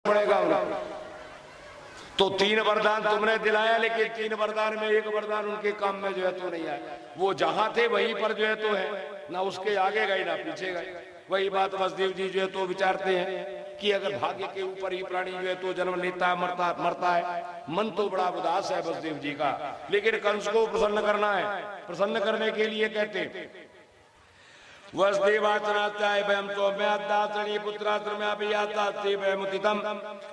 पड़ेगा उनको। तो 3 वरदान तुमने दिलाया, लेकिन 3 वरदान में 1 वरदान उनके काम में जो है तो नहीं आया। वो जहां थे वहीं पर जो है तो है, ना उसके आगे गए ना पीछे गए। वही बात वसुदेव जी जो है तो विचारते हैं कि अगर भाग्य के ऊपर ही प्राणी जो है तो जन्म लेता है, मरता है। मन तो बड़ा उदास है वसुदेव जी का, लेकिन कंस को प्रसन्न करना है। प्रसन्न करने के लिए कहते वसुदेवाचनाचाय वयम तो मैं पुत्रात्र में अभियाताम,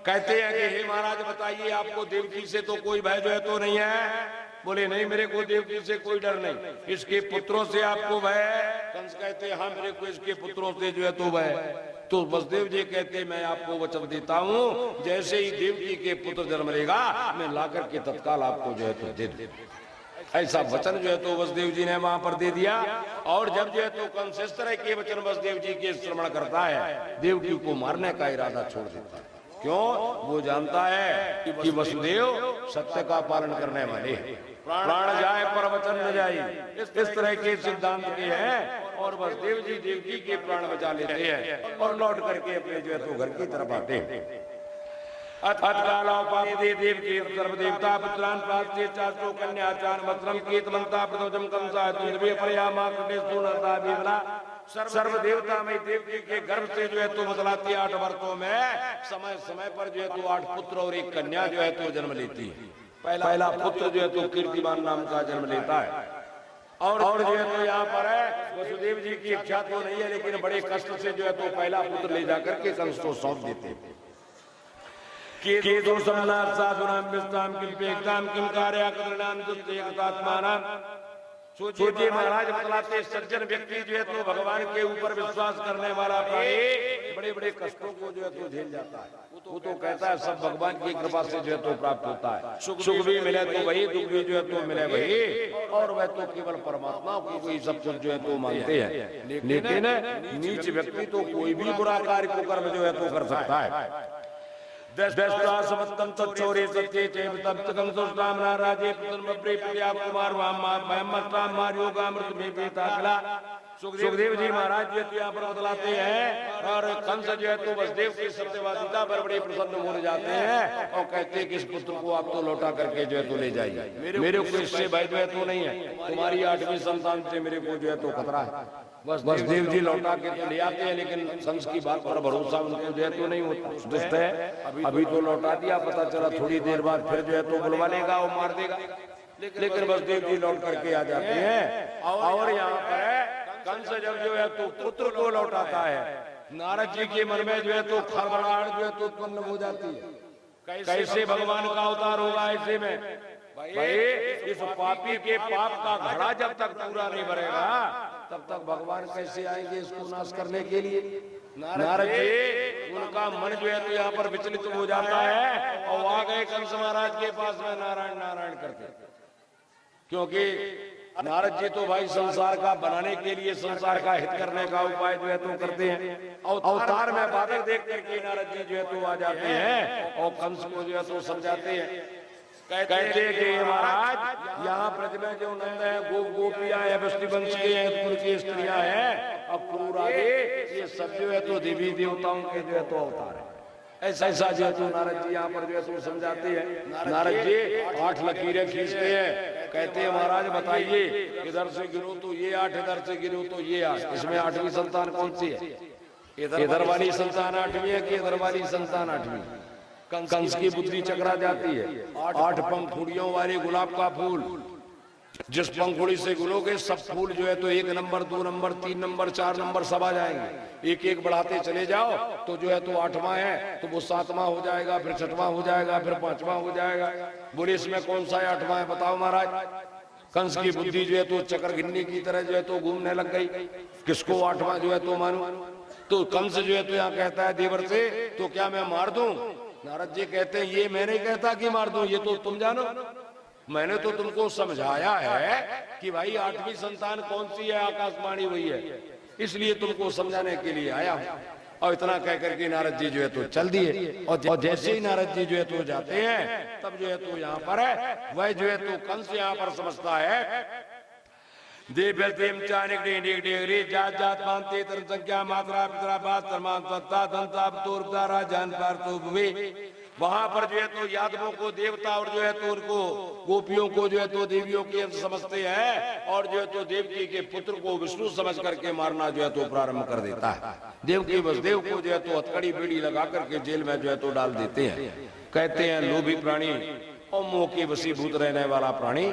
कहते हैं कि हे महाराज बताइए आपको देवकी से तो कोई भय जो है तो नहीं है? बोले नहीं, मेरे को देवकी से कोई डर नहीं, इसके पुत्रों से आपको भय है। कंस कहते हैं हाँ, मेरे को इसके पुत्रों से जो है तो भय है। तो वसुदेव जी कहते मैं आपको वचन देता हूँ, जैसे ही देवकी के पुत्र जन्म लेगा मैं लाकर के तत्काल आपको जो है तो दे दूं। ऐसा वचन जो है तो वसुदेव जी ने वहां पर दे दिया। और जब जो है तो कंस इस तरह के वचन वसुदेव जी के श्रवण करता है, देवकी को मारने का इरादा छोड़ देता है। क्यों? वो जानता है कि वसुदेव सत्य का पालन करने वाले हैं। प्राण जाए पर वचन न जाए, इस तरह के सिद्धांत के हैं। और वसुदेव जी देवकी के प्राण बचा लेते हैं और लौट करके अपने जो है तो घर की तरफ आते हैं। देव के सर्वदेवता पुत्रान प्राप्ते चाचो कन्याचान वस्त्रम कीर्तमंता प्रथमजम कंसा तुंदवे पर्यामा कृते सुनता विवला। सर्वदेवता में देवकी के गर्भ से जो है तो बतलाती 8 वर्षों में समय समय पर जो है तो 8 पुत्र और 1 कन्या जो है तो जन्म लेती है। पहला पुत्र जो है तो कीर्तिमान नाम का जन्म लेता है। और जो है तो यहाँ पर है वसुदेव जी की इच्छा तो नहीं है, लेकिन बड़े कष्ट से जो है तो पहला पुत्र ले जाकर के कंस को सौंप देते हैं। केतु समनाथ साधुनाम विस्ताम किम किम कार्याकरणाम एकतात्मानाम। सोचिए महाराज बतलाते सज्जन व्यक्ति जो है तो भगवान के ऊपर विश्वास करने वाला प्राणी बड़े बड़े कष्टों को जो है तो झेल जाता है। वो तो कहता है सब भगवान की कृपा से जो है तो प्राप्त होता है। सुख भी मिले तो वही, दुख भी जो है तो मिले वही। और वह तो केवल परमात्मा को कोई सब कुछ जो है तो मानते हैं। लेकिन नीच व्यक्ति तो कोई भी बुरा कार्य को कर्म जो है तो कर सकता है। सुखदेव जी महाराज जो यहाँ पर बतलाते हैं। और कंस जो है तो वसुदेव की सत्यवादिता पर बड़े प्रसन्न हो जाते हैं और कहते हैं कि इस पुत्र को आप तो लौटा करके जो है तो ले जाइए, मेरे को इससे भय जो है तो नहीं है। तुम्हारी 8वीं संतान से मेरे को जो है तो खतरा है। वसुदेव जी लौटा के तो ले आते हैं, लेकिन कंस की बात पर भरोसा उनको जो है तो नहीं होता। दुष्ट है, अभी तो लौटा दिया, पता चला थोड़ी देर बाद फिर जो है तो बुलवा लेगा और मार देगा। लेकिन वसुदेव जी लौट करके आ जाते हैं। और यहाँ पर कंस जब जो है तो पुत्र को लौटाता है, नारद जी के मन में जो है तो खड़बड़ाहट जो है तो उत्पन्न हो जाती है। कैसे भगवान का अवतार होगा ऐसे में? भाई इस पापी के पाप का घड़ा जब तक पूरा नहीं भरेगा तब तक भगवान कैसे आएंगे इसको नाश करने के लिए? नारद जी उनका मन जो है तो यहाँ पर विचलित हो जाता है और आ गए कंस महाराज के पास में नारायण नारायण करके। क्योंकि नारद जी तो भाई संसार का बनाने के लिए, संसार का हित करने का उपाय जो है तो करते हैं। अवतार में बादल देख करके नारद जी जो है तो आ जाते हैं और कंस को जो है तो समझाते हैं। कहते हैं कि महाराज यहाँ ब्रज में जो नंद है, गोपियां है, वृष्टि वंश के हैं, कुल की स्त्रियां हैं, अब क्रूर आगे ये सब जो है तो देवी देवताओं के जो है तो अवतार है। ऐसा जो है तो नारद जी यहाँ पर जो है तो समझाते हैं। नारद जी 8 लकीरें खींचते हैं, कहते हैं महाराज बताइए इधर से गिरो तो ये 8, इधर से गिरो तो ये 8, इसमें 8वीं संतान कौन सी है? इधर वाली संतान 8वीं है कि इधर वाली संतान 8वीं? कंस की बुद्धि चकरा जाती है। 8 पंखुड़ियों वाले गुलाब का फूल, जिस पंखुड़ी से गुलोगे सब फूल जो है तो 1 नंबर, 2 नंबर, 3 नंबर, 4 नंबर सब आ जाएंगे। एक एक बढ़ाते चले जाओ तो जो है तो 8वां है तो वो 7वां हो जाएगा, फिर 6वां हो जाएगा, फिर 5वां हो जाएगा। बोले इसमें कौन सा 8वां है बताओ महाराज? कंस की बुद्धि जो है तो चक्र गिन्नी की तरह जो है तो घूमने लग गई, किसको 8वां जो है तो मानूं? तो कंस जो है तो यहाँ कहता है देवर से तो क्या मैं मार दूं? नारद जी कहते हैं ये मैं नहीं कहता कि मार दूं, ये तो तुम जानो। मैंने तो तुमको समझाया है कि भाई 8वीं संतान कौन सी है, आकाशवाणी हुई है, इसलिए तुमको समझाने के लिए आया हूं। और इतना कह करके नारद जी जो है तो चल दिए। और जैसे ही नारद जी जो है तो जाते हैं तब जो है तो यहाँ पर है वह जो है तो कंस यहाँ पर समझता है दिव्य देव चानिक डिग्री जात जात मानते तरन संख्या मात्रा पितरा बात तरमान सत्ता धनता तोरदारा जान पार तो हुए वहां पर जो है तो यादवों को देवता और जो है तो उनको गोपियों को जो है तो देवियों के अंश समझते हैं और जो है तो देवकी के पुत्र को विष्णु समझ करके मारना जो है तो प्रारंभ कर देता है। देवकी वसुदेव को जो है तो हथकड़ी बेड़ी लगा करके जेल में जो है तो डाल देते हैं। कहते हैं लोभी प्राणी और मोह के वशीभूत रहने वाला प्राणी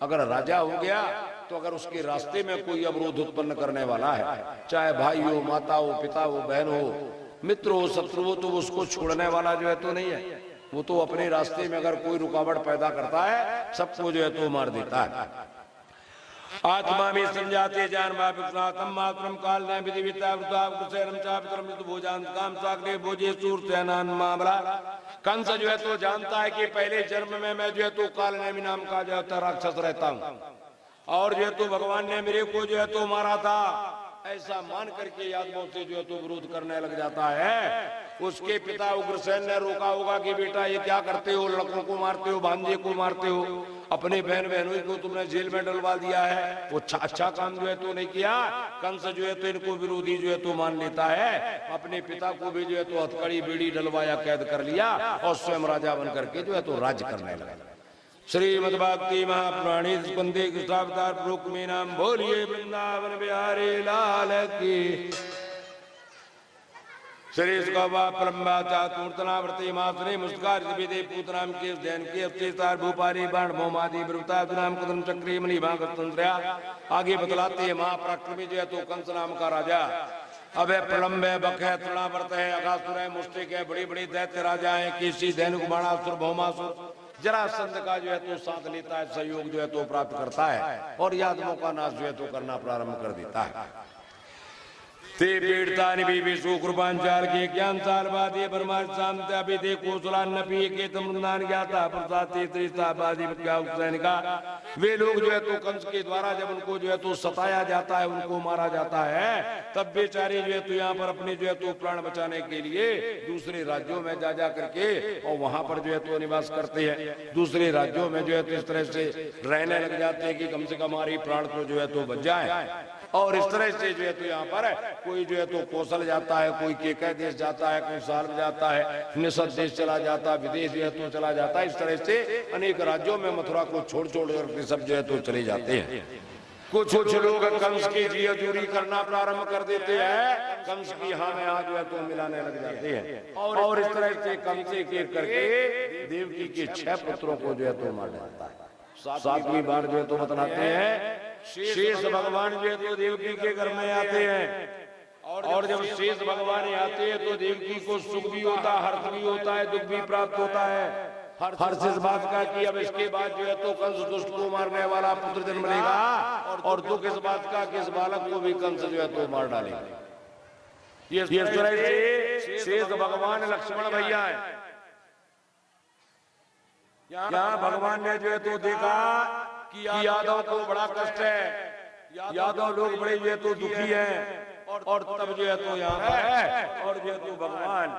अगर राजा हो गया तो अगर उसके रास्ते में कोई अवरोध उत्पन्न करने वाला है, चाहे भाई हो, माता हो, पिता हो, बहन हो, मित्र हो, शत्रु हो, तो उसको छोड़ने वाला जो है तो नहीं है। वो तो अपने रास्ते में अगर कोई रुकावट पैदा करता है सबको जो है तो मार देता है। आत्मा में समझाते जान बापितम मात्रम काल न विधि वितावृता कुशेरम चापितरम युद्ध भोजान काम सागरे भोजे सूर सेनान मामला। कंस जो है तो जानता है कि पहले जन्म में मैं जो है तो काल नेमी नाम का जो है राक्षस रहता हूँ और जो है तो भगवान ने मेरे को जो है तो मारा था, ऐसा मान करके यादवों से जो है तो विरोध करने लग जाता है। उसके पिता उग्रसेन ने रोका होगा कि बेटा ये क्या करते हो, लड़कों को मारते हो, भांजे को मारते हो, अपने बहन बहनों को तुमने जेल में डलवा दिया है। वो अच्छा काम जो है तो नहीं किया। कंस जो है तो इनको विरोधी जो है तो मान लेता है। अपने पिता को भी जो है तो हथकड़ी बेड़ी डलवाया, कैद कर लिया और स्वयं राजा बन करके जो है तो राज्य करने लगा। श्रीमद् भक्ति महापुराणी स्कंदे कृष्णावतार प्रमुख में नाम बोलिए वृंदावन बिहारी लाल की। श्री परम्बाचातूर्तनावर्ती मासने मुस्कार विदे पूतनाम के उद्यान के अवशेषार भूपारी बाण भौमादि ब्रवता नाम कदम चक्री मणि भागतंत्र्या। आगे बतलाते हैं महापराक्रमी जो है तो कंस नाम का राजा अब है प्रलंब है, बक है, तृणावर्त है, अगासुर है, मुष्टिक है, बड़ी बड़ी दैत्य राजा है, केसी धैनुक बाणासुर भौमासुर जरासंध का जो है तो साथ लेता है, सहयोग जो है तो प्राप्त करता है और यादवों का नाश जो है तो करना प्रारंभ कर देता है। ते पीड़ता निबी कृपांचाल के ज्ञान साल बाद ये परमार्थ शांत अभी देखो सुलान्नपी के तमृंदान ज्ञाता प्रसाद त्रिस्ता बादी का। वे लोग जो है तो कंस के द्वारा जब उनको जो है तो सताया जाता है, उनको मारा जाता है, तब बेचारे जो है तो यहाँ पर अपने जो है तो प्राण बचाने के लिए दूसरे राज्यों में जा करके और वहां पर जो है तो निवास करते हैं। दूसरे राज्यों में जो है तो इस तरह से रहने लग जाते हैं कि कम से कम हमारी प्राण को जो है तो बच जाए। और इस तरह से जो है तो यहाँ पर कोई जो है तो कौशल जाता है, कोई केकय देश जाता है, कोई साल जाता है, निषद देश चला जाता है, विदेश जो है तो चला जाता है। इस तरह से अनेक राज्यों में मथुरा को छोड़ कर सब जो है तो चले जाते हैं। कुछ लोग कंस की जी हजूरी करना प्रारंभ कर देते हैं, कंस की हाँ में हाँ जो है तो मिलाने लग जाते हैं और इस तरह से कंस एक करके देवकी के 6 पुत्रों को जो है तो मार डालता है। 7वीं बार जो है तो बतलाते हैं शेष भगवान जो है तो देवकी के घर में आते हैं और जब शेष भगवान आते हैं तो देवकी को सुख भी होता है, हर्ष भी होता है, दुख भी प्राप्त होता है। हर्ष इस बात का कि अब इसके बाद जो है तो कंस दुष्ट को मारने वाला पुत्र जन्म लेगा और दुख इस बात का कि इस बालक को भी कंस जो है तो मार डालेगा। ये तरह से शेष भगवान लक्ष्मण भैया है। यहाँ भगवान ने जो है तो देखा कि यादव को बड़ा कष्ट है, यादव लोग बड़े जो है तो दुखी हैं और तब जो है तो यहाँ है और जो है तो भगवान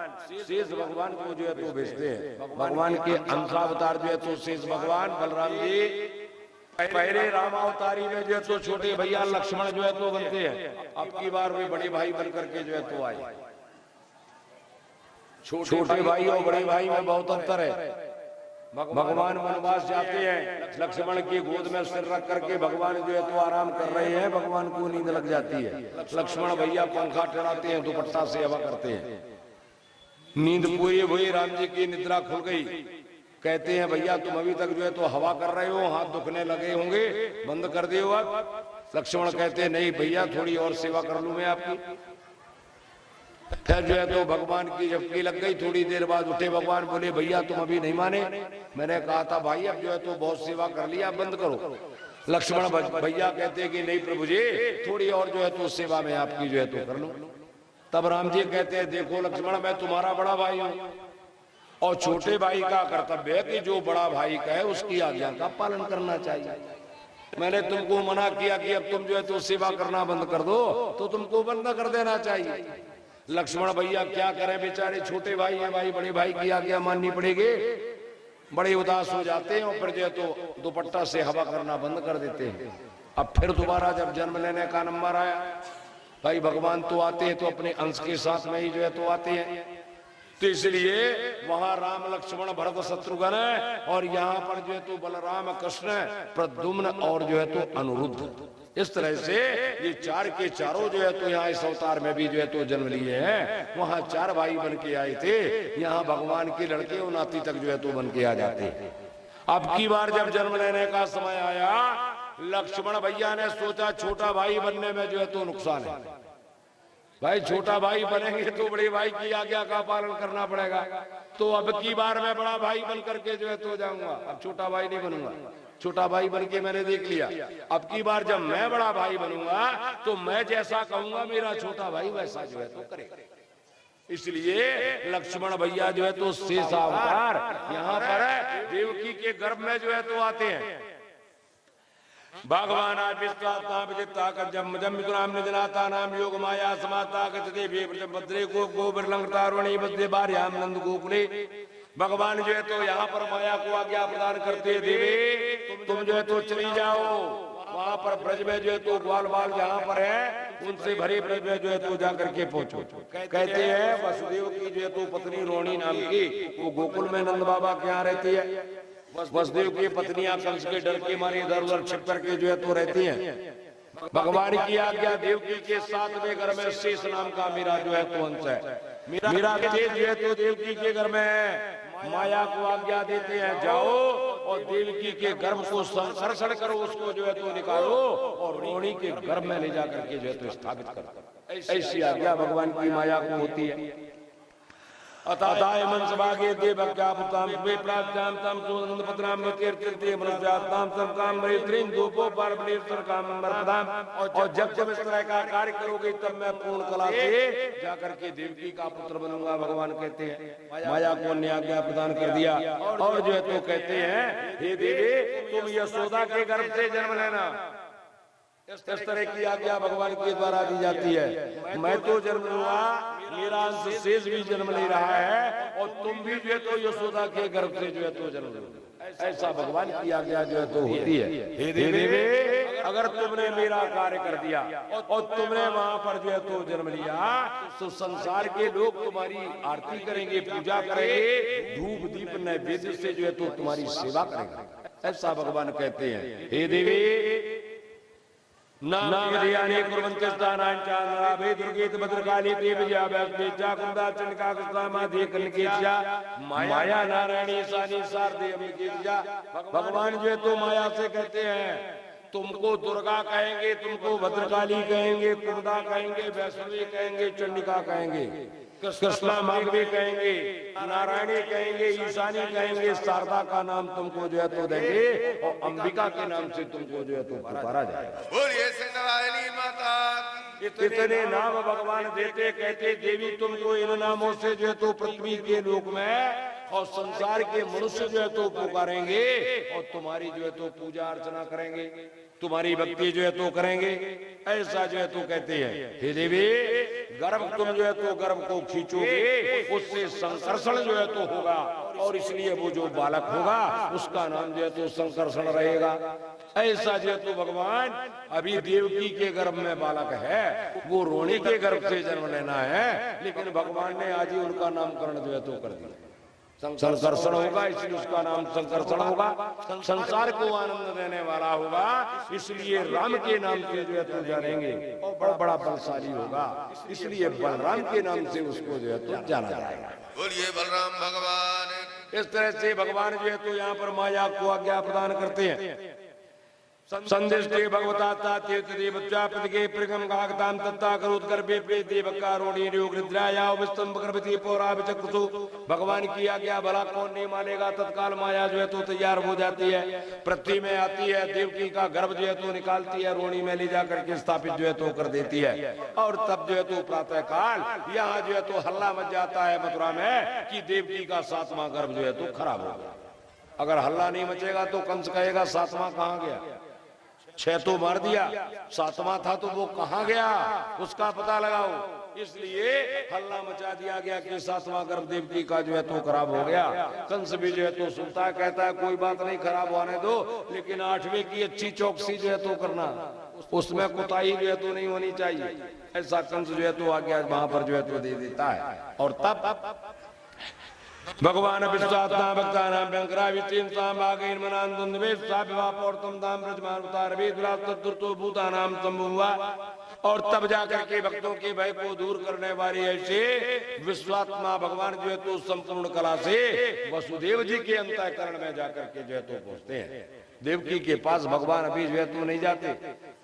शेष भगवान को जो है तो भेजते हैं। भगवान के अंशावतार जो है तो शेष भगवान बलराम जी पहले रामावतारी में जो है तो छोटे भैया लक्ष्मण जो है तो बनते हैं। अब की बार वे बड़े भाई बन करके जो है तो आए। छोटे भाई और बड़े भाई में बहुत अंतर है। भगवान वनवास जाते हैं, लक्ष्मण की गोद में सिर रख करके भगवान जो है तो आराम कर रहे हैं, भगवान को नींद लग जाती है। लक्ष्मण भैया पंखा टहराते हैं, दुपट्टा से हवा करते हैं। नींद पूरी हुई, राम जी की निद्रा खुल गई। कहते हैं भैया तुम अभी तक जो है तो हवा कर रहे हो, हाथ दुखने लगे होंगे, बंद कर दियो आप। लक्ष्मण कहते हैं नहीं भैया थोड़ी और सेवा कर लूं मैं आपकी। फिर जो है तो भगवान की झपकी लग गई। थोड़ी देर बाद उठे भगवान, बोले भैया तुम अभी नहीं माने, मैंने कहा था भाई अब जो है तो बहुत सेवा कर लिया, बंद करो। लक्ष्मण भैया कहते हैं कि नहीं प्रभु जी थोड़ी और जो है तो सेवा में आपकी जो है तो कर लूं। तब राम जी कहते हैं देखो लक्ष्मण मैं तुम्हारा बड़ा भाई हूँ और छोटे भाई का कर्तव्य है कि जो बड़ा भाई का है उसकी आज्ञा का पालन करना चाहिए। मैंने तुमको मना किया कि अब तुम जो है तो सेवा करना बंद कर दो, तो तुमको बंद कर देना चाहिए। लक्ष्मण भैया क्या करें बेचारे, छोटे भाई हैं, भाई बड़े भाई की आज्ञा माननी पड़ेगी। बड़े उदास हो जाते हैं और फिर जो है तो दुपट्टा से हवा करना बंद कर देते हैं। अब फिर दोबारा जब जन्म लेने का नंबर आया, भाई भगवान तो आते हैं तो अपने अंश के साथ में ही जो है तो आते हैं, तो इसलिए वहां राम लक्ष्मण भरत शत्रुघ्न है, और यहाँ पर जो है तो बलराम कृष्ण प्रद्युम्न और जो है तो अनिरुद्ध। इस तरह से ये चार के चारों जो है तो यहाँ इस अवतार में भी जो है तो जन्म लिए हैं। वहां चार भाई बन के आए थे, यहाँ भगवान के लड़के और नाती तक जो है तो बन के आ जाते। अब की बार जब जन्म लेने का समय आया, लक्ष्मण भैया ने सोचा छोटा भाई बनने में जो है तो नुकसान है, भाई छोटा भाई बनेंगे तो बड़े भाई की आज्ञा का पालन करना पड़ेगा, तो अब की बार मैं बड़ा भाई बन करके जो है तो जाऊंगा, अब छोटा भाई नहीं बनूंगा। छोटा भाई बन के मैंने देख लिया, अब की बार जब मैं बड़ा भाई बनूंगा तो मैं जैसा कहूंगा मेरा छोटा भाई वैसा जो है तो करेगा। इसलिए लक्ष्मण भैया जो है तो शेष अवतार यहाँ पर देवकी के गर्भ में जो है तो आते हैं। भगवान नाम योग माया समाता भद्रे को गोबर लंकतारुणी बद्रे बार्याम नंद गोकुले। भगवान जो है तो यहाँ पर माया को आज्ञा प्रदान करते, देवी तुम जो है तो चली जाओ वहां पर ब्रज में जो है तो ग्वाल बाल जहाँ पर है उनसे भरे ब्रज में जो है तो जाकर के पहुंचो। कहते हैं वसुदेव की जो है तो पत्नी रोहिणी नाम की वो गोकुल में नंद बाबा के यहाँ रहती है। वसुदेव की पत्नियां कंस के डर के मारे इधर उधर छिप करके जो है तो रहती हैं। भगवान की आज्ञा देवकी के साथ में घर में शेष नाम का मेरा जो है तो अंश है। मेरा तेज जो है तो देवकी के घर में है। माया को आज्ञा देते हैं जाओ और देवकी के गर्भ को संकर्षण करो, उसको जो है तो निकालो और रोहिणी के गर्भ में ले जाकर के जो है तो स्थापित करो। ऐसी आज्ञा भगवान की माया को होती है। अताय मनसभागे देवज्ञापुताम वेप्राज्ञाम तम सुनंद पत्राम कीर्तिते मनुष्यात्माम सबकाम मरित्रिन दोपो पार्वणेश्वर काम मर्पदाम। और जब इस तरह का कार्य करोगे तब मैं पूर्ण कला से जाकर के देवकी का पुत्र बनूंगा। भगवान कहते हैं माया को अन्य आज्ञा प्रदान कर दिया और जो है तो कहते हैं हे देवी तुम यशोदा के गर्भ से जन्म लेना। इस तरह की आज्ञा भगवान के द्वारा दी जाती है। मैं तो जन्म लूंगा, मेरा अंश शेष भी जन्म ले रहा है और तुम भी जो है तो यशोदा के गर्भ से जो है तो जन्म लो। ऐसा भगवान की आज्ञा जो है तो होती है। हे देवी अगर तुमने मेरा कार्य कर दिया और तुमने वहां पर जो है तो जन्म लिया तो संसार के लोग तुम्हारी आरती करेंगे, पूजा करेंगे, धूप दीप नैवेद्य से जो है तो तुम्हारी सेवा करेंगे। ऐसा भगवान कहते हैं। हे देवी नाम ध्याने कुर्वन्ते स्थानानि चान्द्राभे दुर्गेत भद्रकाली ते विजयाभ्यास्तेजा कुन्दा चंडिका कृष्णामा देकनकेजा माया नारायणी सानी शारदे अम्बिकेजा। भगवान जो है तो माया से कहते हैं तुमको दुर्गा कहेंगे, तुमको भद्रकाली कहेंगे, कुंदा कहेंगे, वैष्णवी कहेंगे, चंडिका कहेंगे, कृष्णा मार्ग भी कहेंगे, नारायणी कहेंगे, ईशानी कहेंगे, शारदा का नाम तुमको जो है तो देंगे और अंबिका के नाम से तुमको जो है तो पुकारा जाएगा। बोलिए नारायणी माता। इतने नाम भगवान देते, कहते देवी तुमको इन नामों से जो है तो पृथ्वी के लोक में और संसार के मनुष्य जो है तो पुकारेंगे और तुम्हारी जो है तो पूजा अर्चना करेंगे, तुम्हारी भक्ति जो है तो करेंगे। ऐसा जो है तो कहते हैं। हे देवी गर्भ तुम जो है तो गर्भ को खींचोगे उससे संकर्षण जो है तो होगा और इसलिए वो जो बालक होगा उसका नाम जो है तो संकर्षण रहेगा। ऐसा जो है तो भगवान अभी देवकी के गर्भ में बालक है, वो रोहिणी के गर्भ से जन्म लेना है, लेकिन भगवान ने आज ही उनका नामकरण जो है तो कर दिया। संकर्षण होगा इसलिए उसका नाम संकर्षण होगा। संसार को आनंद देने वाला होगा इसलिए राम के नाम से जो है तो जानेंगे और बड़ा बलशाली होगा इसलिए बलराम के नाम से उसको जो है तो जाना जाएगा। बोलिए बलराम भगवान। इस तरह से भगवान जो है तो यहाँ पर माया को आज्ञा प्रदान करते हैं। संदिष्टे भगवता तीर्थ देवचापतिके प्रगम गागताम तत्ता करोत गर्भे प्रे देवकारोणी योगनिद्राया विस्तंभ गर्भवती पौरा विचक्षु। भगवान की आज्ञा भला कौन नहीं मानेगा। तत्काल माया जो है तो तैयार हो जाती है, पृथ्वी में आती है, देवकी का गर्भ जो है तो निकालती है, रोहिणी में ले जाकर के स्थापित जो है तो कर देती है। और तब जो है तो प्रातः काल यहाँ जो है तो हल्ला मच जाता है मथुरा में कि देवकी का 7वां गर्भ जो है तो खराब हो गया। अगर हल्ला नहीं मचेगा तो कंस कहेगा 7वां कहाँ गया, 6 तो मार दिया, 7वां था तो वो कहाँ गया, उसका पता लगाओ। इसलिए हल्ला मचा दिया गया कि 7वां गर्भ देवकी का जो है तो खराब हो गया। कंस भी जो है तो सुनता है, कहता है कोई बात नहीं, खराब होने दो, लेकिन 8वें की अच्छी चौकसी जो है तो करना, उसमें कोताही जो है तो नहीं होनी चाहिए। ऐसा कंस जो है तो आज्ञा वहां पर जो है तो दे देता है। और तब भगवान विश्वात्मा भक्तानां व्यंकरा विचिंतां भागेन मनांतुं निवेश साभिवा पौर्तम दाम ब्रजमान उतार वेदराज तत्तुर्तो भूतानां संभुवा। और तब जाकर के भक्तों के भय को दूर करने वाले ऐसे विश्वात्मा भगवान जो है तो संपूर्ण कला से वसुदेव जी के अंतःकरण में जाकर के जो है तो पहुंचते हैं। देवकी के पास भगवान अभी जो है तो नहीं जाते,